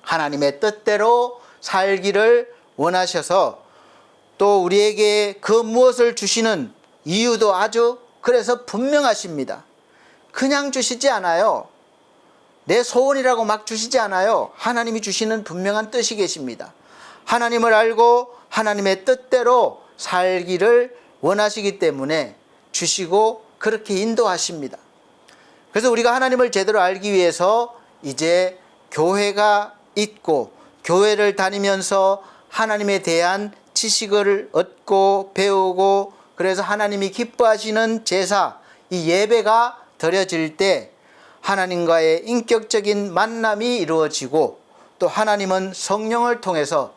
하나님의 뜻대로 살기를 원하셔서 또 우리에게 그 무엇을 주시는 이유도 아주 그래서 분명하십니다. 그냥 주시지 않아요. 내 소원이라고 막 주시지 않아요. 하나님이 주시는 분명한 뜻이 계십니다. 하나님을 알고 하나님의 뜻대로 살기를 원하시기 때문에 주시고 그렇게 인도하십니다. 그래서 우리가 하나님을 제대로 알기 위해서 이제 교회가 있고 교회를 다니면서 하나님에 대한 지식을 얻고 배우고 그래서 하나님이 기뻐하시는 제사, 이 예배가 드려질 때 하나님과의 인격적인 만남이 이루어지고 또 하나님은 성령을 통해서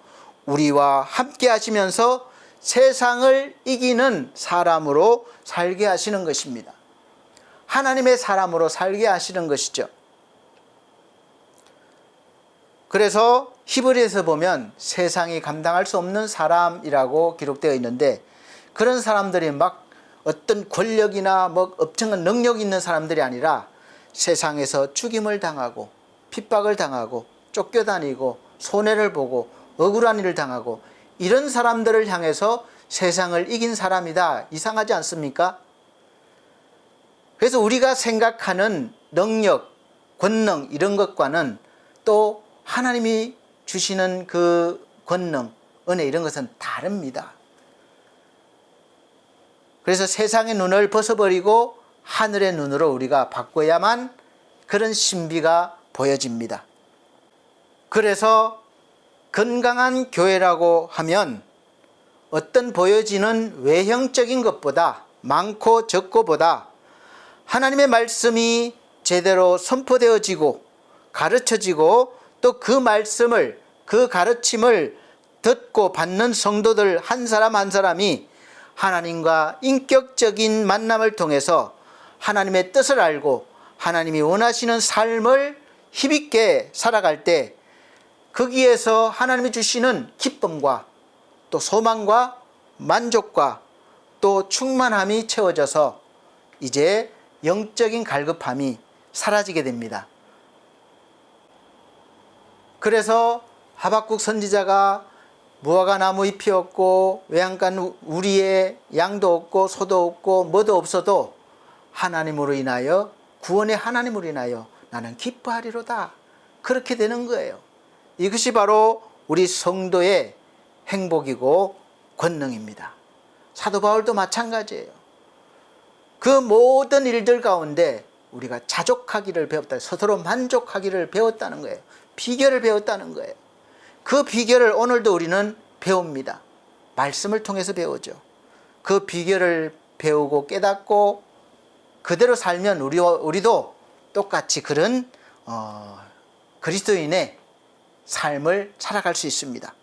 우리와 함께 하시면서 세상을 이기는 사람으로 살게 하시는 것입니다. 하나님의 사람으로 살게 하시는 것이죠. 그래서 히브리서에서 보면 세상이 감당할 수 없는 사람이라고 기록되어 있는데, 그런 사람들이 막 어떤 권력이나 뭐 엄청난 능력이 있는 사람들이 아니라 세상에서 죽임을 당하고 핍박을 당하고 쫓겨다니고 손해를 보고 억울한 일을 당하고 이런 사람들을 향해서 세상을 이긴 사람이다. 이상하지 않습니까? 그래서 우리가 생각하는 능력, 권능 이런 것과는 또 하나님이 주시는 그 권능, 은혜 이런 것은 다릅니다. 그래서 세상의 눈을 벗어버리고 하늘의 눈으로 우리가 바꿔야만 그런 신비가 보여집니다. 그래서 건강한 교회라고 하면 어떤 보여지는 외형적인 것보다, 많고 적고보다 하나님의 말씀이 제대로 선포되어지고 가르쳐지고 또 그 말씀을, 그 가르침을 듣고 받는 성도들 한 사람 한 사람이 하나님과 인격적인 만남을 통해서 하나님의 뜻을 알고 하나님이 원하시는 삶을 힘있게 살아갈 때 거기에서 하나님이 주시는 기쁨과 또 소망과 만족과 또 충만함이 채워져서 이제 영적인 갈급함이 사라지게 됩니다. 그래서 하박국 선지자가 무화과 나무 잎이 없고 외양간 우리의 양도 없고 소도 없고 뭐도 없어도 하나님으로 인하여, 구원의 하나님으로 인하여 나는 기뻐하리로다. 그렇게 되는 거예요. 이것이 바로 우리 성도의 행복이고 권능입니다. 사도 바울도 마찬가지예요. 그 모든 일들 가운데 우리가 자족하기를 배웠다. 스스로 만족하기를 배웠다는 거예요. 비결을 배웠다는 거예요. 그 비결을 오늘도 우리는 배웁니다. 말씀을 통해서 배우죠. 그 비결을 배우고 깨닫고 그대로 살면 우리도 똑같이 그런 그리스도인의 삶을 살아갈 수 있습니다.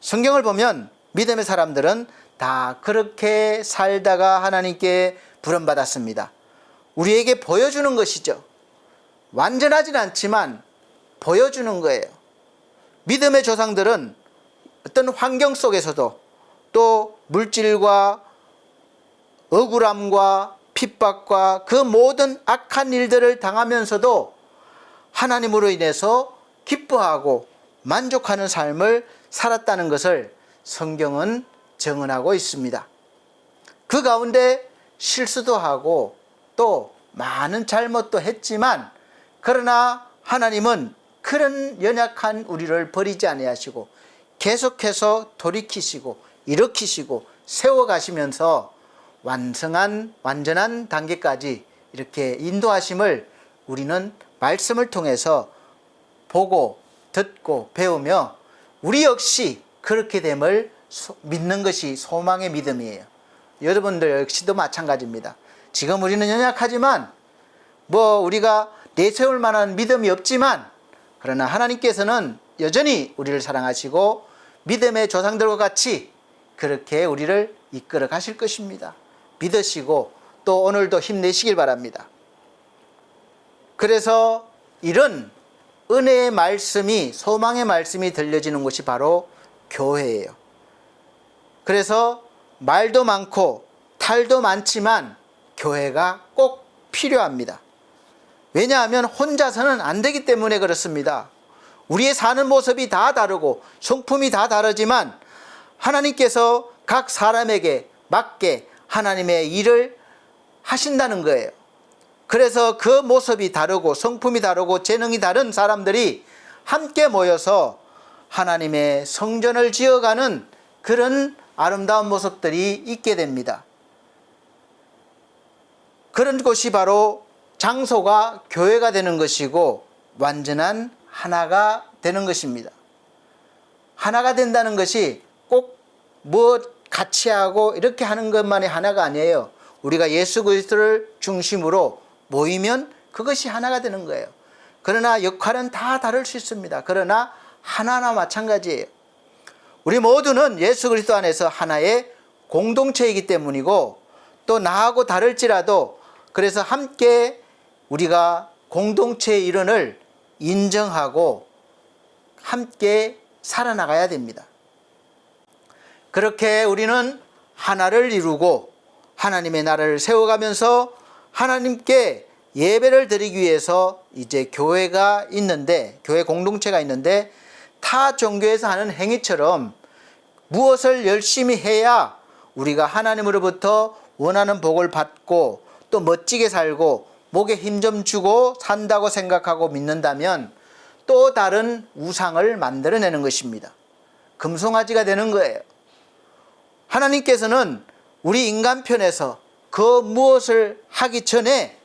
성경을 보면 믿음의 사람들은 다 그렇게 살다가 하나님께 부름받았습니다. 우리에게 보여주는 것이죠. 완전하진 않지만 보여주는 거예요. 믿음의 조상들은 어떤 환경 속에서도 또 물질과 억울함과 핍박과 그 모든 악한 일들을 당하면서도 하나님으로 인해서 기뻐하고 만족하는 삶을 살았다는 것을 성경은 증언하고 있습니다. 그 가운데 실수도 하고 또 많은 잘못도 했지만, 그러나 하나님은 그런 연약한 우리를 버리지 아니하시고 계속해서 돌이키시고 일으키시고 세워가시면서 완전한 단계까지 이렇게 인도하심을 우리는 말씀을 통해서 보고 듣고 배우며 우리 역시 그렇게 됨을 믿는 것이 소망의 믿음이에요. 여러분들 역시도 마찬가지입니다. 지금 우리는 연약하지만 우리가 내세울 만한 믿음이 없지만, 그러나 하나님께서는 여전히 우리를 사랑하시고 믿음의 조상들과 같이 그렇게 우리를 이끌어 가실 것입니다. 믿으시고 또 오늘도 힘내시길 바랍니다. 그래서 이런 은혜의 말씀이, 소망의 말씀이 들려지는 곳이 바로 교회예요. 그래서 말도 많고 탈도 많지만 교회가 꼭 필요합니다. 왜냐하면 혼자서는 안 되기 때문에 그렇습니다. 우리의 사는 모습이 다 다르고 성품이 다 다르지만 하나님께서 각 사람에게 맞게 하나님의 일을 하신다는 거예요. 그래서 그 모습이 다르고 성품이 다르고 재능이 다른 사람들이 함께 모여서 하나님의 성전을 지어가는 그런 아름다운 모습들이 있게 됩니다. 그런 곳이 바로 장소가 교회가 되는 것이고 완전한 하나가 되는 것입니다. 하나가 된다는 것이 꼭 같이 하고 이렇게 하는 것만이 하나가 아니에요. 우리가 예수 그리스도를 중심으로 모이면 그것이 하나가 되는 거예요. 그러나 역할은 다 다를 수 있습니다. 그러나 하나나 마찬가지예요. 우리 모두는 예수 그리스도 안에서 하나의 공동체이기 때문이고, 또 나하고 다를지라도 그래서 함께 우리가 공동체의 일원을 인정하고 함께 살아나가야 됩니다. 그렇게 우리는 하나를 이루고 하나님의 나라를 세워가면서 하나님께 예배를 드리기 위해서 이제 교회가 있는데, 교회 공동체가 있는데, 타 종교에서 하는 행위처럼 무엇을 열심히 해야 우리가 하나님으로부터 원하는 복을 받고 또 멋지게 살고 목에 힘 좀 주고 산다고 생각하고 믿는다면 또 다른 우상을 만들어내는 것입니다. 금송아지가 되는 거예요. 하나님께서는 우리 인간 편에서 그 무엇을 하기 전에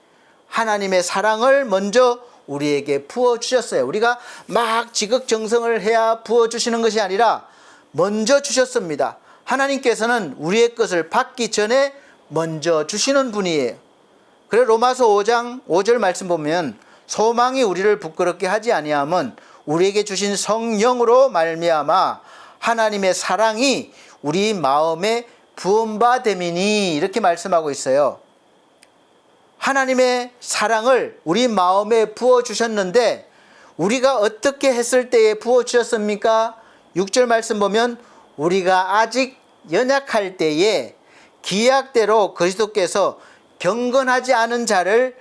하나님의 사랑을 먼저 우리에게 부어주셨어요. 우리가 막 지극정성을 해야 부어주시는 것이 아니라 먼저 주셨습니다. 하나님께서는 우리의 것을 받기 전에 먼저 주시는 분이에요. 그래서 로마서 5장 5절 말씀 보면 소망이 우리를 부끄럽게 하지 아니함은 우리에게 주신 성령으로 말미암아 하나님의 사랑이 우리 마음에 부은 바 됨이니, 이렇게 말씀하고 있어요. 하나님의 사랑을 우리 마음에 부어주셨는데 우리가 어떻게 했을 때에 부어주셨습니까? 6절 말씀 보면 우리가 아직 연약할 때에 기약대로 그리스도께서 경건하지 않은 자를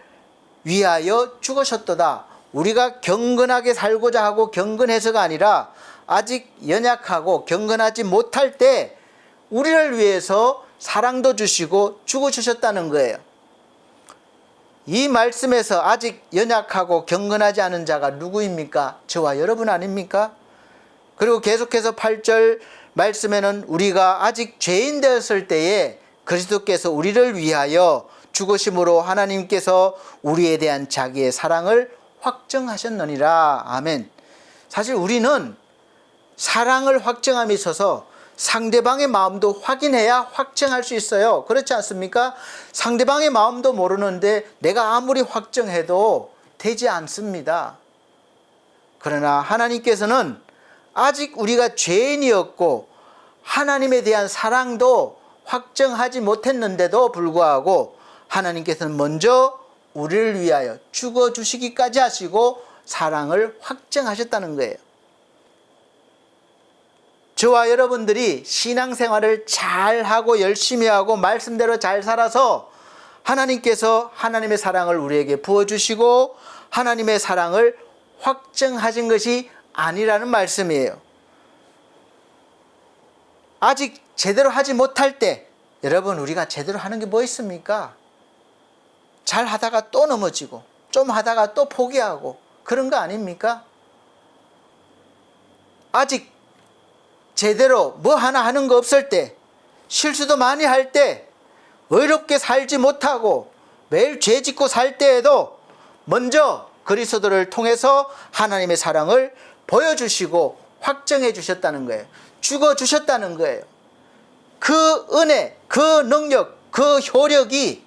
위하여 죽으셨도다. 우리가 경건하게 살고자 하고 경건해서가 아니라 아직 연약하고 경건하지 못할 때 우리를 위해서 사랑도 주시고 죽어주셨다는 거예요. 이 말씀에서 아직 연약하고 경건하지 않은 자가 누구입니까? 저와 여러분 아닙니까? 그리고 계속해서 8절 말씀에는 우리가 아직 죄인 되었을 때에 그리스도께서 우리를 위하여 죽으심으로 하나님께서 우리에 대한 자기의 사랑을 확정하셨느니라. 아멘. 사실 우리는 사랑을 확정함에 있어서 상대방의 마음도 확인해야 확정할 수 있어요. 그렇지 않습니까? 상대방의 마음도 모르는데 내가 아무리 확정해도 되지 않습니다. 그러나 하나님께서는 아직 우리가 죄인이었고 하나님에 대한 사랑도 확정하지 못했는데도 불구하고 하나님께서는 먼저 우리를 위하여 죽어주시기까지 하시고 사랑을 확정하셨다는 거예요. 저와 여러분들이 신앙생활을 잘하고 열심히 하고 말씀대로 잘 살아서 하나님께서 하나님의 사랑을 우리에게 부어주시고 하나님의 사랑을 확정하신 것이 아니라는 말씀이에요. 아직 제대로 하지 못할 때, 여러분 우리가 제대로 하는 게 뭐 있습니까? 잘 하다가 또 넘어지고 좀 하다가 또 포기하고 그런 거 아닙니까? 아직 제대로 뭐 하나 하는 거 없을 때, 실수도 많이 할 때, 의롭게 살지 못하고 매일 죄 짓고 살 때에도 먼저 그리스도를 통해서 하나님의 사랑을 보여주시고 확정해 주셨다는 거예요. 죽어주셨다는 거예요. 그 은혜, 그 능력, 그 효력이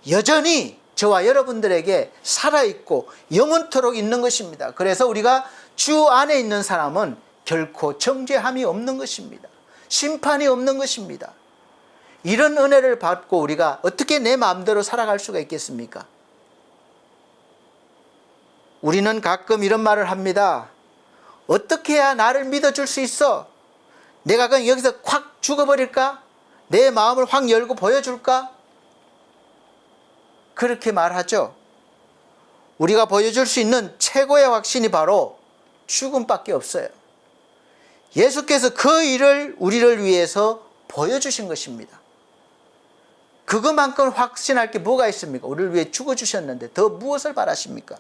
여전히 저와 여러분들에게 살아있고 영원토록 있는 것입니다. 그래서 우리가 주 안에 있는 사람은 결코 정죄함이 없는 것입니다. 심판이 없는 것입니다. 이런 은혜를 받고 우리가 어떻게 내 마음대로 살아갈 수가 있겠습니까? 우리는 가끔 이런 말을 합니다. 어떻게 해야 나를 믿어줄 수 있어? 내가 그냥 여기서 확 죽어버릴까? 내 마음을 확 열고 보여줄까? 그렇게 말하죠. 우리가 보여줄 수 있는 최고의 확신이 바로 죽음밖에 없어요. 예수께서 그 일을 우리를 위해서 보여주신 것입니다. 그것만큼 확신할 게 뭐가 있습니까? 우리를 위해 죽어주셨는데 더 무엇을 바라십니까?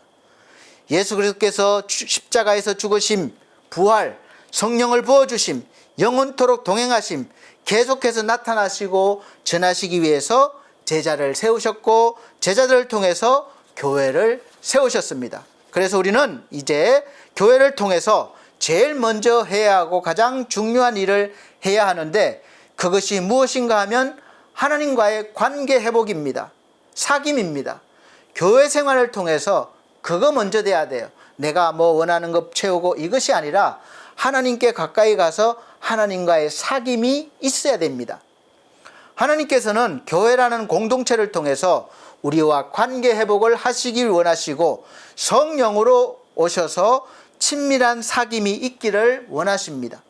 예수 그리스도께서 십자가에서 죽으심, 부활, 성령을 부어주심, 영원토록 동행하심, 계속해서 나타나시고 전하시기 위해서 제자를 세우셨고 제자들을 통해서 교회를 세우셨습니다. 그래서 우리는 이제 교회를 통해서 제일 먼저 해야 하고 가장 중요한 일을 해야 하는데 그것이 무엇인가 하면 하나님과의 관계 회복입니다. 사귐입니다. 교회 생활을 통해서 그거 먼저 돼야 돼요. 내가 뭐 원하는 것 채우고 이것이 아니라 하나님께 가까이 가서 하나님과의 사귐이 있어야 됩니다. 하나님께서는 교회라는 공동체를 통해서 우리와 관계 회복을 하시길 원하시고 성령으로 오셔서 친밀한 사귐이 있기를 원하십니다.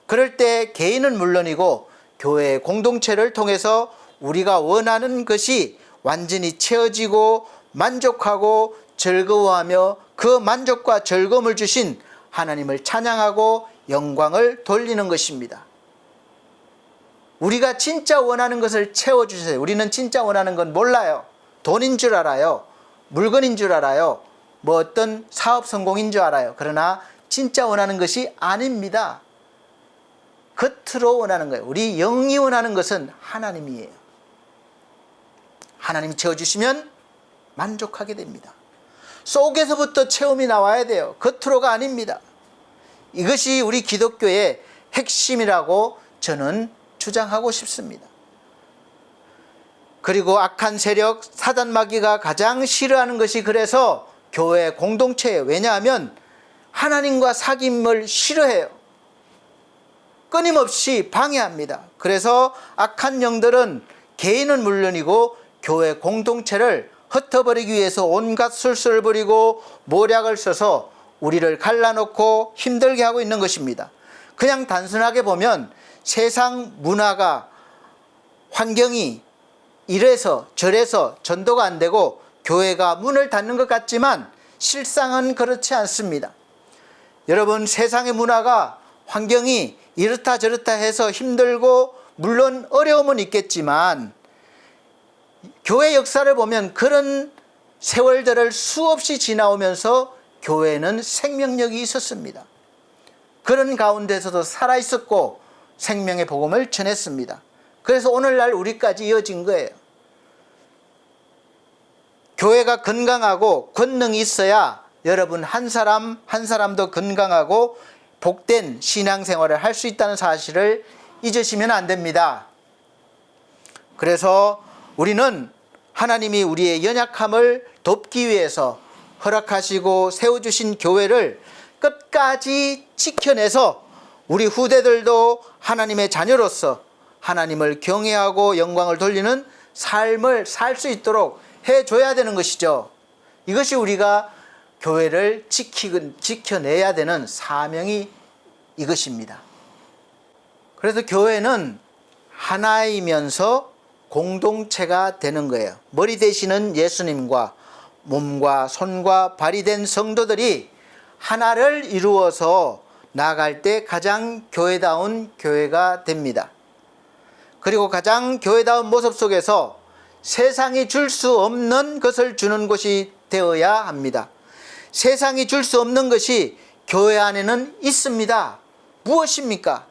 그럴 때 개인은 물론이고 교회 공동체를 통해서 우리가 원하는 것이 완전히 채워지고 만족하고 즐거워하며 그 만족과 즐거움을 주신 하나님을 찬양하고 영광을 돌리는 것입니다. 우리가 진짜 원하는 것을 채워주세요. 우리는 진짜 원하는 건 몰라요. 돈인 줄 알아요. 물건인 줄 알아요. 뭐 어떤 사업 성공인 줄 알아요. 그러나 진짜 원하는 것이 아닙니다. 겉으로 원하는 거예요. 우리 영이 원하는 것은 하나님이에요. 하나님이 채워주시면 만족하게 됩니다. 속에서부터 체험이 나와야 돼요. 겉으로가 아닙니다. 이것이 우리 기독교의 핵심이라고 저는 주장하고 싶습니다. 그리고 악한 세력 사단 마귀가 가장 싫어하는 것이 그래서 교회 공동체예요. 왜냐하면 하나님과 사귐을 싫어해요. 끊임없이 방해합니다. 그래서 악한 영들은 개인은 물론이고 교회 공동체를 흩어버리기 위해서 온갖 술수를 부리고 모략을 써서 우리를 갈라놓고 힘들게 하고 있는 것입니다. 그냥 단순하게 보면 세상 문화가 환경이 이래서 저래서 전도가 안 되고 교회가 문을 닫는 것 같지만 실상은 그렇지 않습니다. 여러분, 세상의 문화가 환경이 이렇다 저렇다 해서 힘들고 물론 어려움은 있겠지만 교회 역사를 보면 그런 세월들을 수없이 지나오면서 교회는 생명력이 있었습니다. 그런 가운데서도 살아있었고 생명의 복음을 전했습니다. 그래서 오늘날 우리까지 이어진 거예요. 교회가 건강하고 권능이 있어야 여러분 한 사람 한 사람도 건강하고 복된 신앙생활을 할 수 있다는 사실을 잊으시면 안 됩니다. 그래서 우리는 하나님이 우리의 연약함을 돕기 위해서 허락하시고 세워주신 교회를 끝까지 지켜내서 우리 후대들도 하나님의 자녀로서 하나님을 경외하고 영광을 돌리는 삶을 살 수 있도록 해줘야 되는 것이죠. 이것이 우리가 교회를 지켜내야 되는 사명이 이것입니다. 그래서 교회는 하나이면서 공동체가 되는 거예요. 머리 되시는 예수님과 몸과 손과 발이 된 성도들이 하나를 이루어서 나아갈 때 가장 교회다운 교회가 됩니다. 그리고 가장 교회다운 모습 속에서 세상이 줄 수 없는 것을 주는 곳이 되어야 합니다. 세상이 줄 수 없는 것이 교회 안에는 있습니다. 무엇입니까?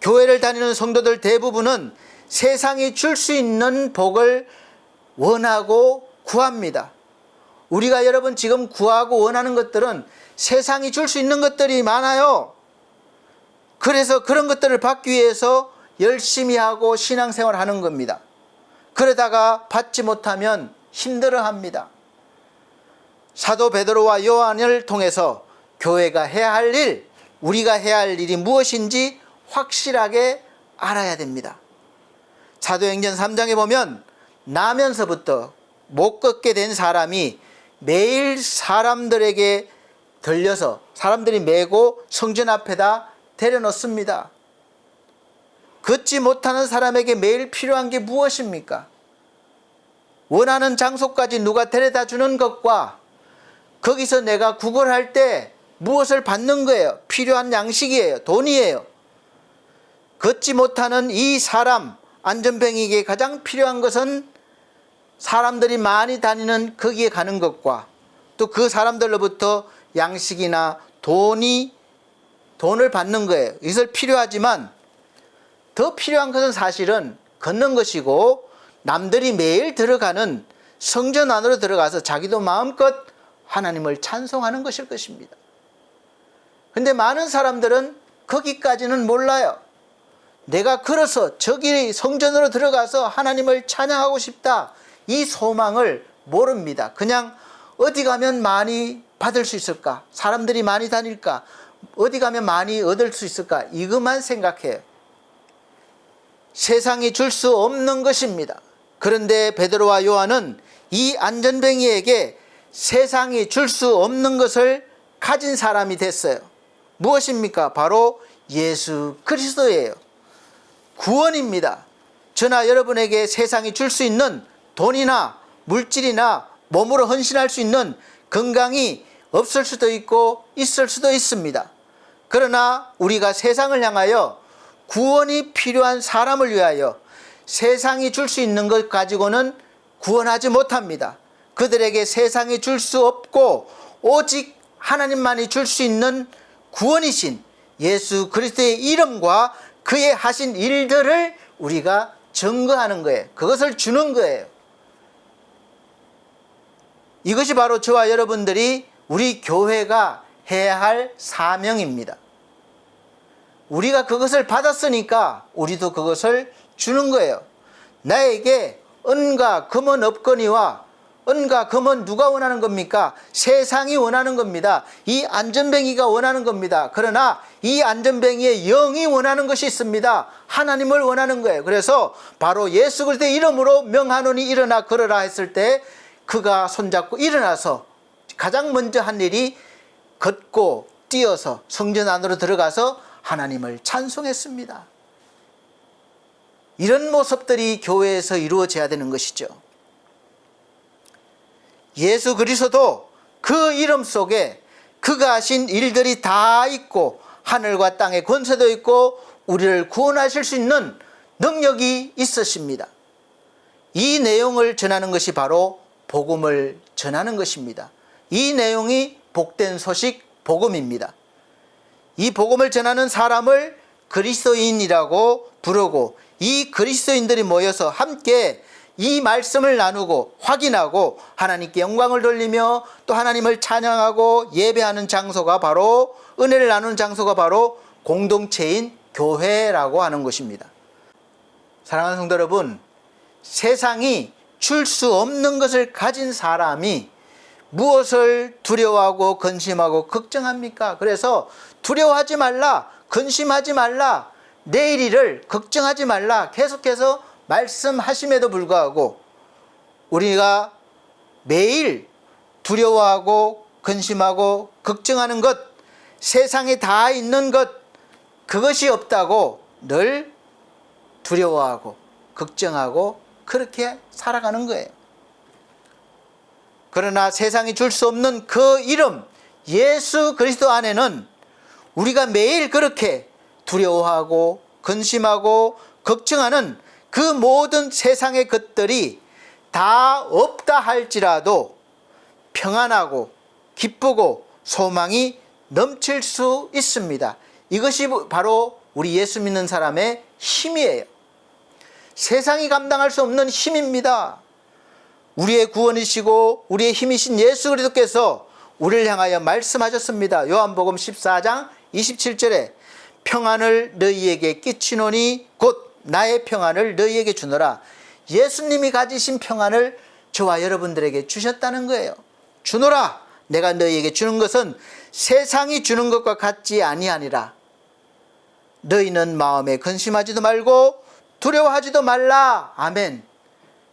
교회를 다니는 성도들 대부분은 세상이 줄 수 있는 복을 원하고 구합니다. 우리가 여러분 지금 구하고 원하는 것들은 세상이 줄 수 있는 것들이 많아요. 그래서 그런 것들을 받기 위해서 열심히 하고 신앙생활 하는 겁니다. 그러다가 받지 못하면 힘들어합니다. 사도 베드로와 요한을 통해서 교회가 해야 할 일, 우리가 해야 할 일이 무엇인지 확실하게 알아야 됩니다. 사도행전 3장에 보면 나면서부터 못 걷게 된 사람이 매일 사람들에게 들려서 사람들이 메고 성전 앞에다 데려놓습니다. 걷지 못하는 사람에게 매일 필요한 게 무엇입니까? 원하는 장소까지 누가 데려다 주는 것과 거기서 내가 구걸할 때 무엇을 받는 거예요? 필요한 양식이에요. 돈이에요. 걷지 못하는 이 사람, 안전병에게 가장 필요한 것은 사람들이 많이 다니는 거기에 가는 것과 또 그 사람들로부터 양식이나 돈을 받는 거예요. 이것을 필요하지만 더 필요한 것은 사실은 걷는 것이고 남들이 매일 들어가는 성전 안으로 들어가서 자기도 마음껏 하나님을 찬송하는 것일 것입니다. 근데 많은 사람들은 거기까지는 몰라요. 내가 걸어서 저기 성전으로 들어가서 하나님을 찬양하고 싶다. 이 소망을 모릅니다. 그냥 어디 가면 많이 받을 수 있을까? 사람들이 많이 다닐까? 어디 가면 많이 얻을 수 있을까? 이것만 생각해요. 세상이 줄 수 없는 것입니다. 그런데 베드로와 요한은 이 안전뱅이에게 세상이 줄 수 없는 것을 가진 사람이 됐어요. 무엇입니까? 바로 예수 그리스도예요. 구원입니다. 저나 여러분에게 세상이 줄 수 있는 돈이나 물질이나 몸으로 헌신할 수 있는 건강이 없을 수도 있고 있을 수도 있습니다. 그러나 우리가 세상을 향하여 구원이 필요한 사람을 위하여 세상이 줄 수 있는 것 가지고는 구원하지 못합니다. 그들에게 세상이 줄 수 없고 오직 하나님만이 줄 수 있는 구원이신 예수 그리스도의 이름과 그의 하신 일들을 우리가 증거하는 거예요. 그것을 주는 거예요. 이것이 바로 저와 여러분들이 우리 교회가 해야 할 사명입니다. 우리가 그것을 받았으니까 우리도 그것을 주는 거예요. 나에게 은과 금은 없거니와 은과 금은 누가 원하는 겁니까? 세상이 원하는 겁니다. 이 안전뱅이가 원하는 겁니다. 그러나 이 안전뱅이의 영이 원하는 것이 있습니다. 하나님을 원하는 거예요. 그래서 바로 예수 그리스도의 이름으로 명하노니 일어나 걸어라 했을 때 그가 손잡고 일어나서 가장 먼저 한 일이 걷고 뛰어서 성전 안으로 들어가서 하나님을 찬송했습니다. 이런 모습들이 교회에서 이루어져야 되는 것이죠. 예수 그리스도도 그 이름 속에 그가 하신 일들이 다 있고 하늘과 땅의 권세도 있고 우리를 구원하실 수 있는 능력이 있으십니다. 이 내용을 전하는 것이 바로 복음을 전하는 것입니다. 이 내용이 복된 소식 복음입니다. 이 복음을 전하는 사람을 그리스도인이라고 부르고 이 그리스도인들이 모여서 함께 이 말씀을 나누고 확인하고 하나님께 영광을 돌리며 또 하나님을 찬양하고 예배하는 장소가 바로 은혜를 나누는 장소가 바로 공동체인 교회라고 하는 것입니다. 사랑하는 성도 여러분, 세상이 줄 수 없는 것을 가진 사람이 무엇을 두려워하고 근심하고 걱정합니까? 그래서 두려워하지 말라, 근심하지 말라, 내일 일을 걱정하지 말라 계속해서 말씀하심에도 불구하고 우리가 매일 두려워하고 근심하고 걱정하는 것, 세상에 다 있는 것, 그것이 없다고 늘 두려워하고 걱정하고 그렇게 살아가는 거예요. 그러나 세상이 줄 수 없는 그 이름 예수 그리스도 안에는 우리가 매일 그렇게 두려워하고 근심하고 걱정하는 그 모든 세상의 것들이 다 없다 할지라도 평안하고 기쁘고 소망이 넘칠 수 있습니다. 이것이 바로 우리 예수 믿는 사람의 힘이에요. 세상이 감당할 수 없는 힘입니다. 우리의 구원이시고 우리의 힘이신 예수 그리스도께서 우리를 향하여 말씀하셨습니다. 요한복음 14장 27절에 평안을 너희에게 끼치노니 곧 나의 평안을 너희에게 주노라. 예수님이 가지신 평안을 저와 여러분들에게 주셨다는 거예요. 주노라. 내가 너희에게 주는 것은 세상이 주는 것과 같지 아니하니라. 너희는 마음에 근심하지도 말고 두려워하지도 말라. 아멘.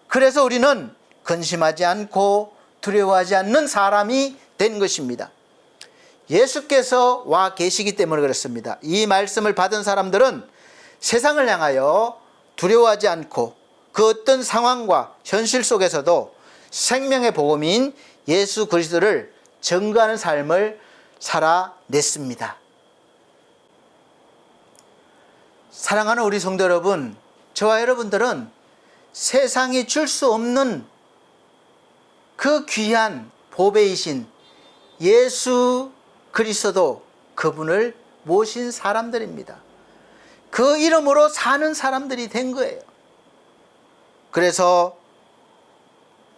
그래서 우리는 근심하지 않고 두려워하지 않는 사람이 된 것입니다. 예수께서 와 계시기 때문에 그렇습니다. 이 말씀을 받은 사람들은 세상을 향하여 두려워하지 않고 그 어떤 상황과 현실 속에서도 생명의 복음인 예수 그리스도를 증거하는 삶을 살아냈습니다. 사랑하는 우리 성도 여러분, 저와 여러분들은 세상이 줄 수 없는 그 귀한 보배이신 예수 그리스도 그분을 모신 사람들입니다. 그 이름으로 사는 사람들이 된 거예요. 그래서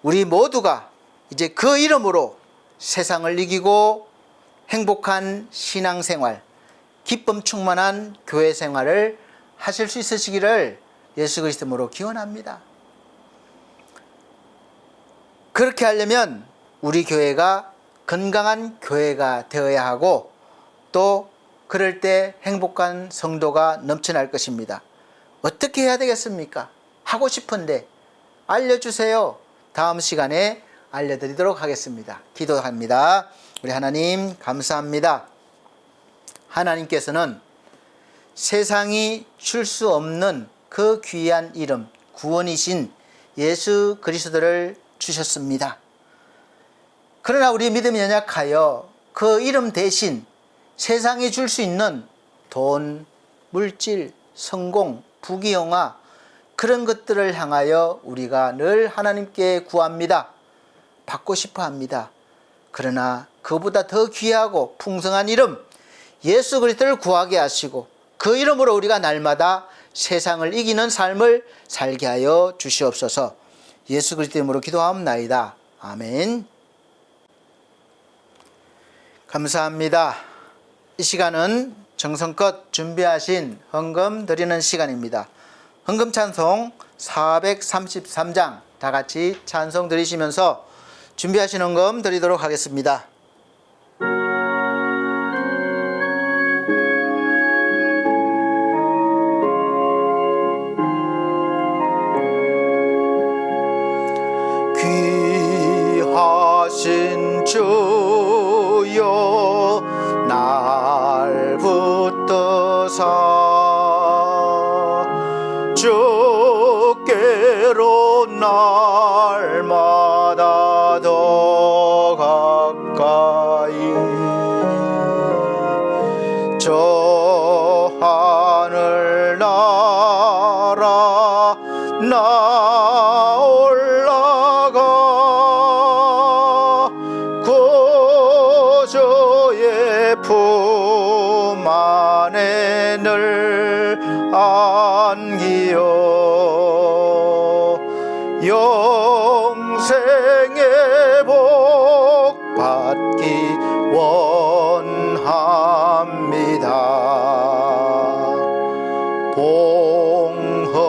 우리 모두가 이제 그 이름으로 세상을 이기고 행복한 신앙생활, 기쁨 충만한 교회 생활을 하실 수 있으시기를 예수 그리스도로 기원합니다. 그렇게 하려면 우리 교회가 건강한 교회가 되어야 하고 또 그럴 때 행복한 성도가 넘쳐날 것입니다. 어떻게 해야 되겠습니까? 하고 싶은데 알려주세요. 다음 시간에 알려드리도록 하겠습니다. 기도합니다. 우리 하나님 감사합니다. 하나님께서는 세상이 줄 수 없는 그 귀한 이름, 구원이신 예수 그리스도를 주셨습니다. 그러나 우리 믿음이 연약하여 그 이름 대신 세상이 줄 수 있는 돈, 물질, 성공, 부귀영화 그런 것들을 향하여 우리가 늘 하나님께 구합니다. 받고 싶어 합니다. 그러나 그보다 더 귀하고 풍성한 이름 예수 그리스도를 구하게 하시고 그 이름으로 우리가 날마다 세상을 이기는 삶을 살게 하여 주시옵소서. 예수 그리스도 이름으로 기도하옵나이다. 아멘. 감사합니다. 이 시간은 정성껏 준비하신 헌금 드리는 시간입니다. 헌금 찬송 433장 다 같이 찬송 드리시면서 준비하신 헌금 드리도록 하겠습니다. 귀하신 주여 날 붙드사 주께로 날마다 더 가까이 저 하늘 나라 나 올라가 구주의 품 안에 늘 안기요 영생의 복 받기 원합니다.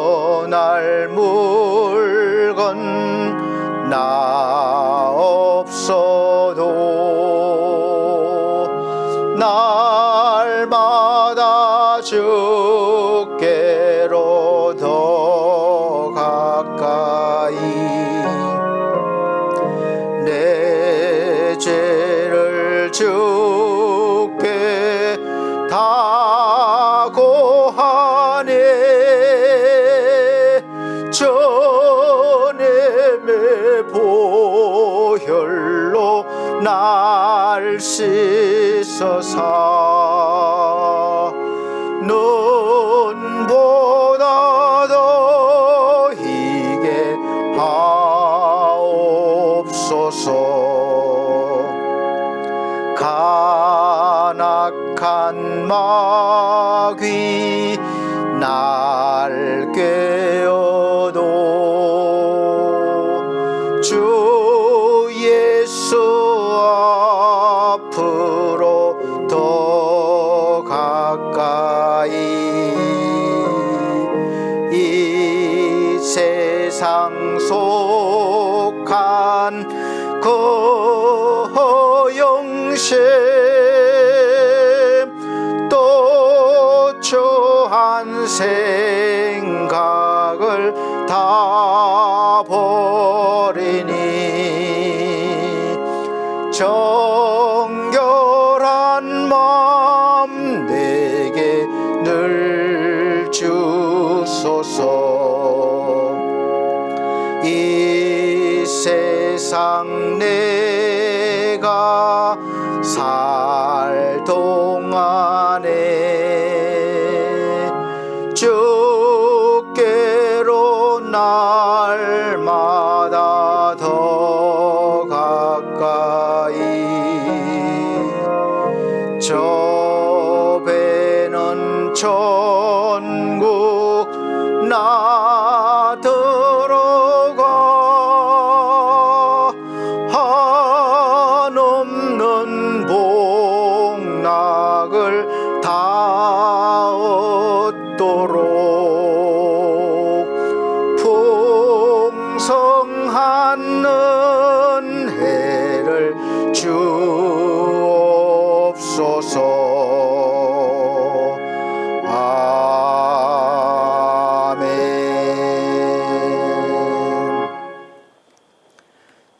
봉헌할 물건 나 없어도 날마다 주께로 더 가까이 내 죄를 주께 다 고하네 주님의 보혈로 날 씻어사 눈보다 더 희게 하옵소서. 간악한 마귀 날 꿰어도 주 예수 앞으로 더 가까이 이 세상 속한 그 허영심 또 초한 생각을 다 버리니 정결한 마음 내게 늘 주소서. 이 세상 내가 살 동안에 주께로 날마다 더 가까이 저 배는 천국 나 들어가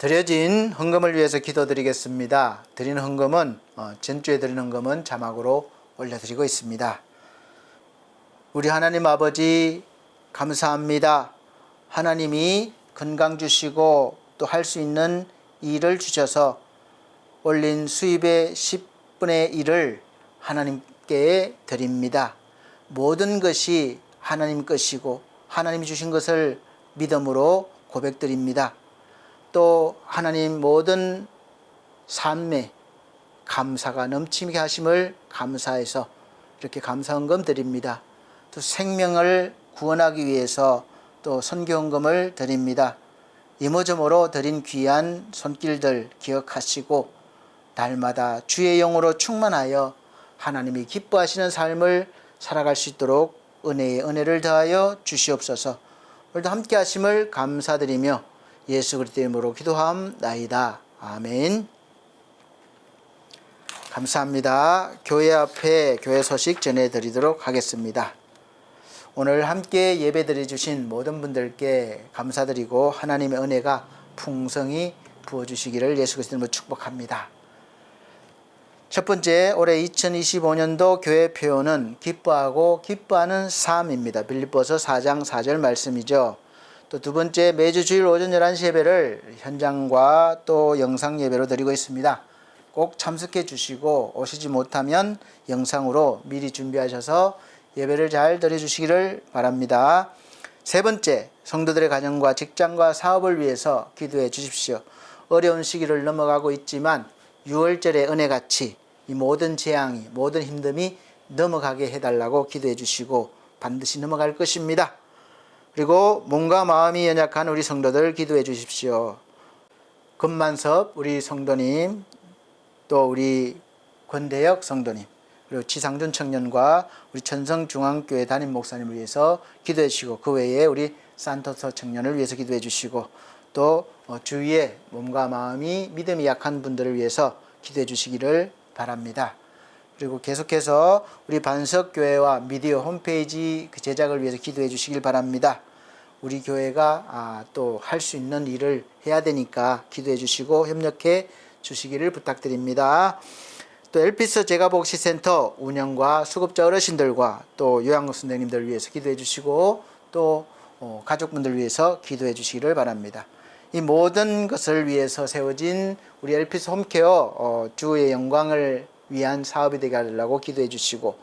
드려진 헌금을 위해서 기도드리겠습니다. 드리는 헌금은 전주에 드리는 헌금은 자막으로 올려드리고 있습니다. 우리 하나님 아버지 감사합니다. 하나님이 건강 주시고 또 할 수 있는 일을 주셔서 올린 수입의 10분의 1을 하나님께 드립니다. 모든 것이 하나님 것이고 하나님이 주신 것을 믿음으로 고백드립니다. 또 하나님 모든 삶에 감사가 넘치게 하심을 감사해서 이렇게 감사헌금 드립니다. 또 생명을 구원하기 위해서 또 선교헌금을 드립니다. 이모저모로 드린 귀한 손길들 기억하시고 날마다 주의 영으로 충만하여 하나님이 기뻐하시는 삶을 살아갈 수 있도록 은혜에 은혜를 더하여 주시옵소서. 오늘도 함께 하심을 감사드리며 예수 그리스도의 이름으로 기도함나이다. 아멘. 감사합니다. 교회 앞에 교회 소식 전해드리도록 하겠습니다. 오늘 함께 예배드려 주신 모든 분들께 감사드리고 하나님의 은혜가 풍성히 부어주시기를 예수 그리스도의 이름으로 축복합니다. 첫 번째, 올해 2025년도 교회 표현은 기뻐하고 기뻐하는 삶입니다. 빌립보서 4장 4절 말씀이죠. 또 두 번째, 매주 주일 오전 11시 예배를 현장과 또 영상 예배로 드리고 있습니다. 꼭 참석해 주시고 오시지 못하면 영상으로 미리 준비하셔서 예배를 잘 드려주시기를 바랍니다. 세 번째, 성도들의 가정과 직장과 사업을 위해서 기도해 주십시오. 어려운 시기를 넘어가고 있지만 6월절의 은혜같이 이 모든 재앙이 모든 힘듦이 넘어가게 해달라고 기도해 주시고 반드시 넘어갈 것입니다. 그리고 몸과 마음이 연약한 우리 성도들 기도해 주십시오. 금만섭 우리 성도님, 또 우리 권대혁 성도님, 그리고 지상준 청년과 우리 천성중앙교회 담임 목사님을 위해서 기도해 주시고 그 외에 우리 산토스 청년을 위해서 기도해 주시고 또 주위에 몸과 마음이 믿음이 약한 분들을 위해서 기도해 주시기를 바랍니다. 그리고 계속해서 우리 반석교회와 미디어 홈페이지 제작을 위해서 기도해 주시길 바랍니다. 우리 교회가 또 할 수 있는 일을 해야 되니까 기도해 주시고 협력해 주시기를 부탁드립니다. 또 엘피스 제가복지센터 운영과 수급자 어르신들과 또 요양원 선생님들을 위해서 기도해 주시고 또 가족분들을 위해서 기도해 주시기를 바랍니다. 이 모든 것을 위해서 세워진 우리 엘피스 홈케어 주의 영광을 위한 사업이 되게 하려고 기도해 주시고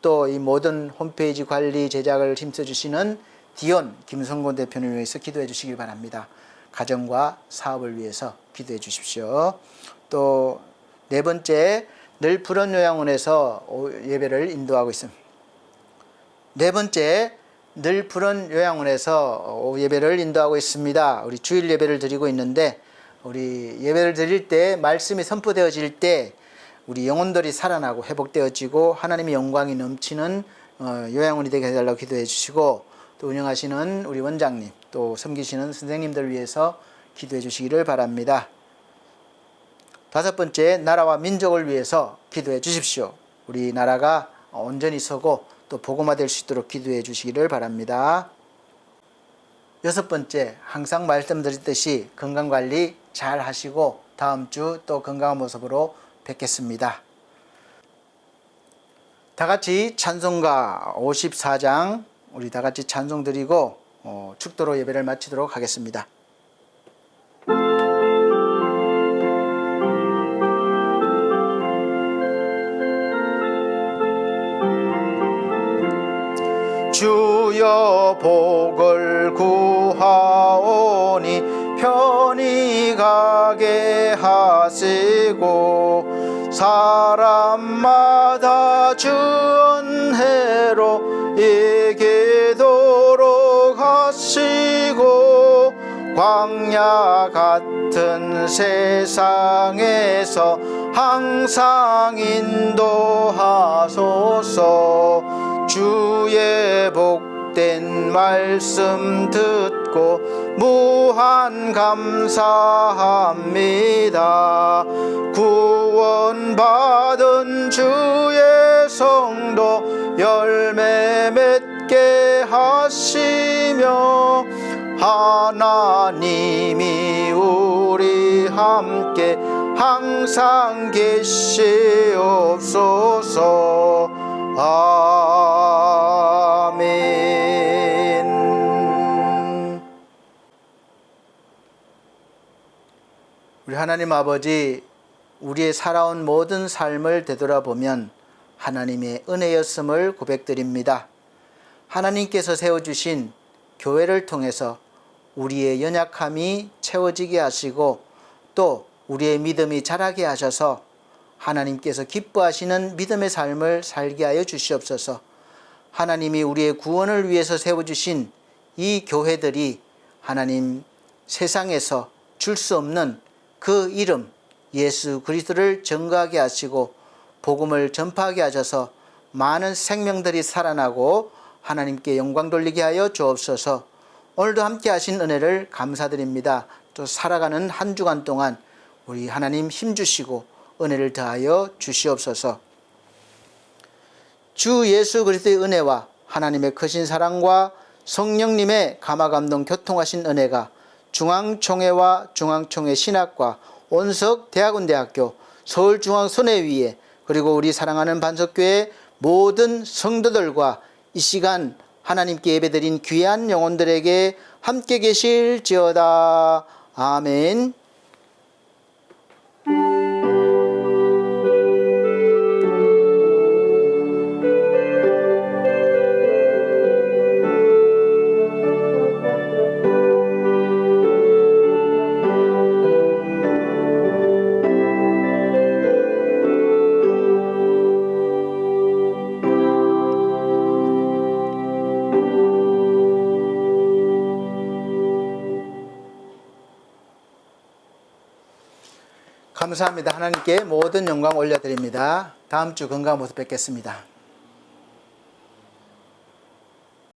또 이 모든 홈페이지 관리 제작을 힘써 주시는 디온 김성곤 대표를 위해서 기도해 주시길 바랍니다. 가정과 사업을 위해서 기도해 주십시오. 또 네 번째, 늘 푸른 요양원에서 예배를 인도하고 있습니다. 네 번째, 늘 푸른 요양원에서 예배를 인도하고 있습니다. 우리 주일 예배를 드리고 있는데 우리 예배를 드릴 때 말씀이 선포되어질 때 우리 영혼들이 살아나고 회복되어지고 하나님의 영광이 넘치는 요양원이 되게 해달라고 기도해 주시고 또 운영하시는 우리 원장님 또 섬기시는 선생님들 위해서 기도해 주시기를 바랍니다. 다섯 번째, 나라와 민족을 위해서 기도해 주십시오. 우리 나라가 온전히 서고 또 복음화될 수 있도록 기도해 주시기를 바랍니다. 여섯 번째, 항상 말씀드렸듯이 건강관리 잘 하시고 다음 주 또 건강한 모습으로 뵙겠습니다. 다 같이 찬송가 54장 우리 다 같이 찬송 드리고 축도로 예배를 마치도록 하겠습니다. 주여 복을 구하오니 편히 가게 하시고 사람마다 주 은혜로 이기도록 하시고 광야 같은 세상에서 항상 인도하소서. 주의 복된 말씀 듣고 무한 감사합니다. 구원받은 주의 성도 열매 맺게 하시며 하나님이 우리 함께 항상 계시옵소서. 아멘. 우리 하나님 아버지, 우리의 살아온 모든 삶을 되돌아보면 하나님의 은혜였음을 고백드립니다. 하나님께서 세워주신 교회를 통해서 우리의 연약함이 채워지게 하시고 또 우리의 믿음이 자라게 하셔서 하나님께서 기뻐하시는 믿음의 삶을 살게 하여 주시옵소서. 하나님이 우리의 구원을 위해서 세워주신 이 교회들이 하나님 세상에서 줄 수 없는 그 이름 예수 그리스도를 증거하게 하시고 복음을 전파하게 하셔서 많은 생명들이 살아나고 하나님께 영광 돌리게 하여 주옵소서. 오늘도 함께 하신 은혜를 감사드립니다. 또 살아가는 한 주간 동안 우리 하나님 힘주시고 은혜를 더하여 주시옵소서. 주 예수 그리스도의 은혜와 하나님의 크신 사랑과 성령님의 감화감동 교통하신 은혜가 중앙총회와 중앙총회 신학과 온석대학원대학교 서울중앙선회위에 그리고 우리 사랑하는 반석교회 모든 성도들과 이 시간 하나님께 예배드린 귀한 영혼들에게 함께 계실지어다. 아멘. 감사합니다. 하나님께 모든 영광 올려드립니다. 다음 주 건강한 모습 뵙겠습니다.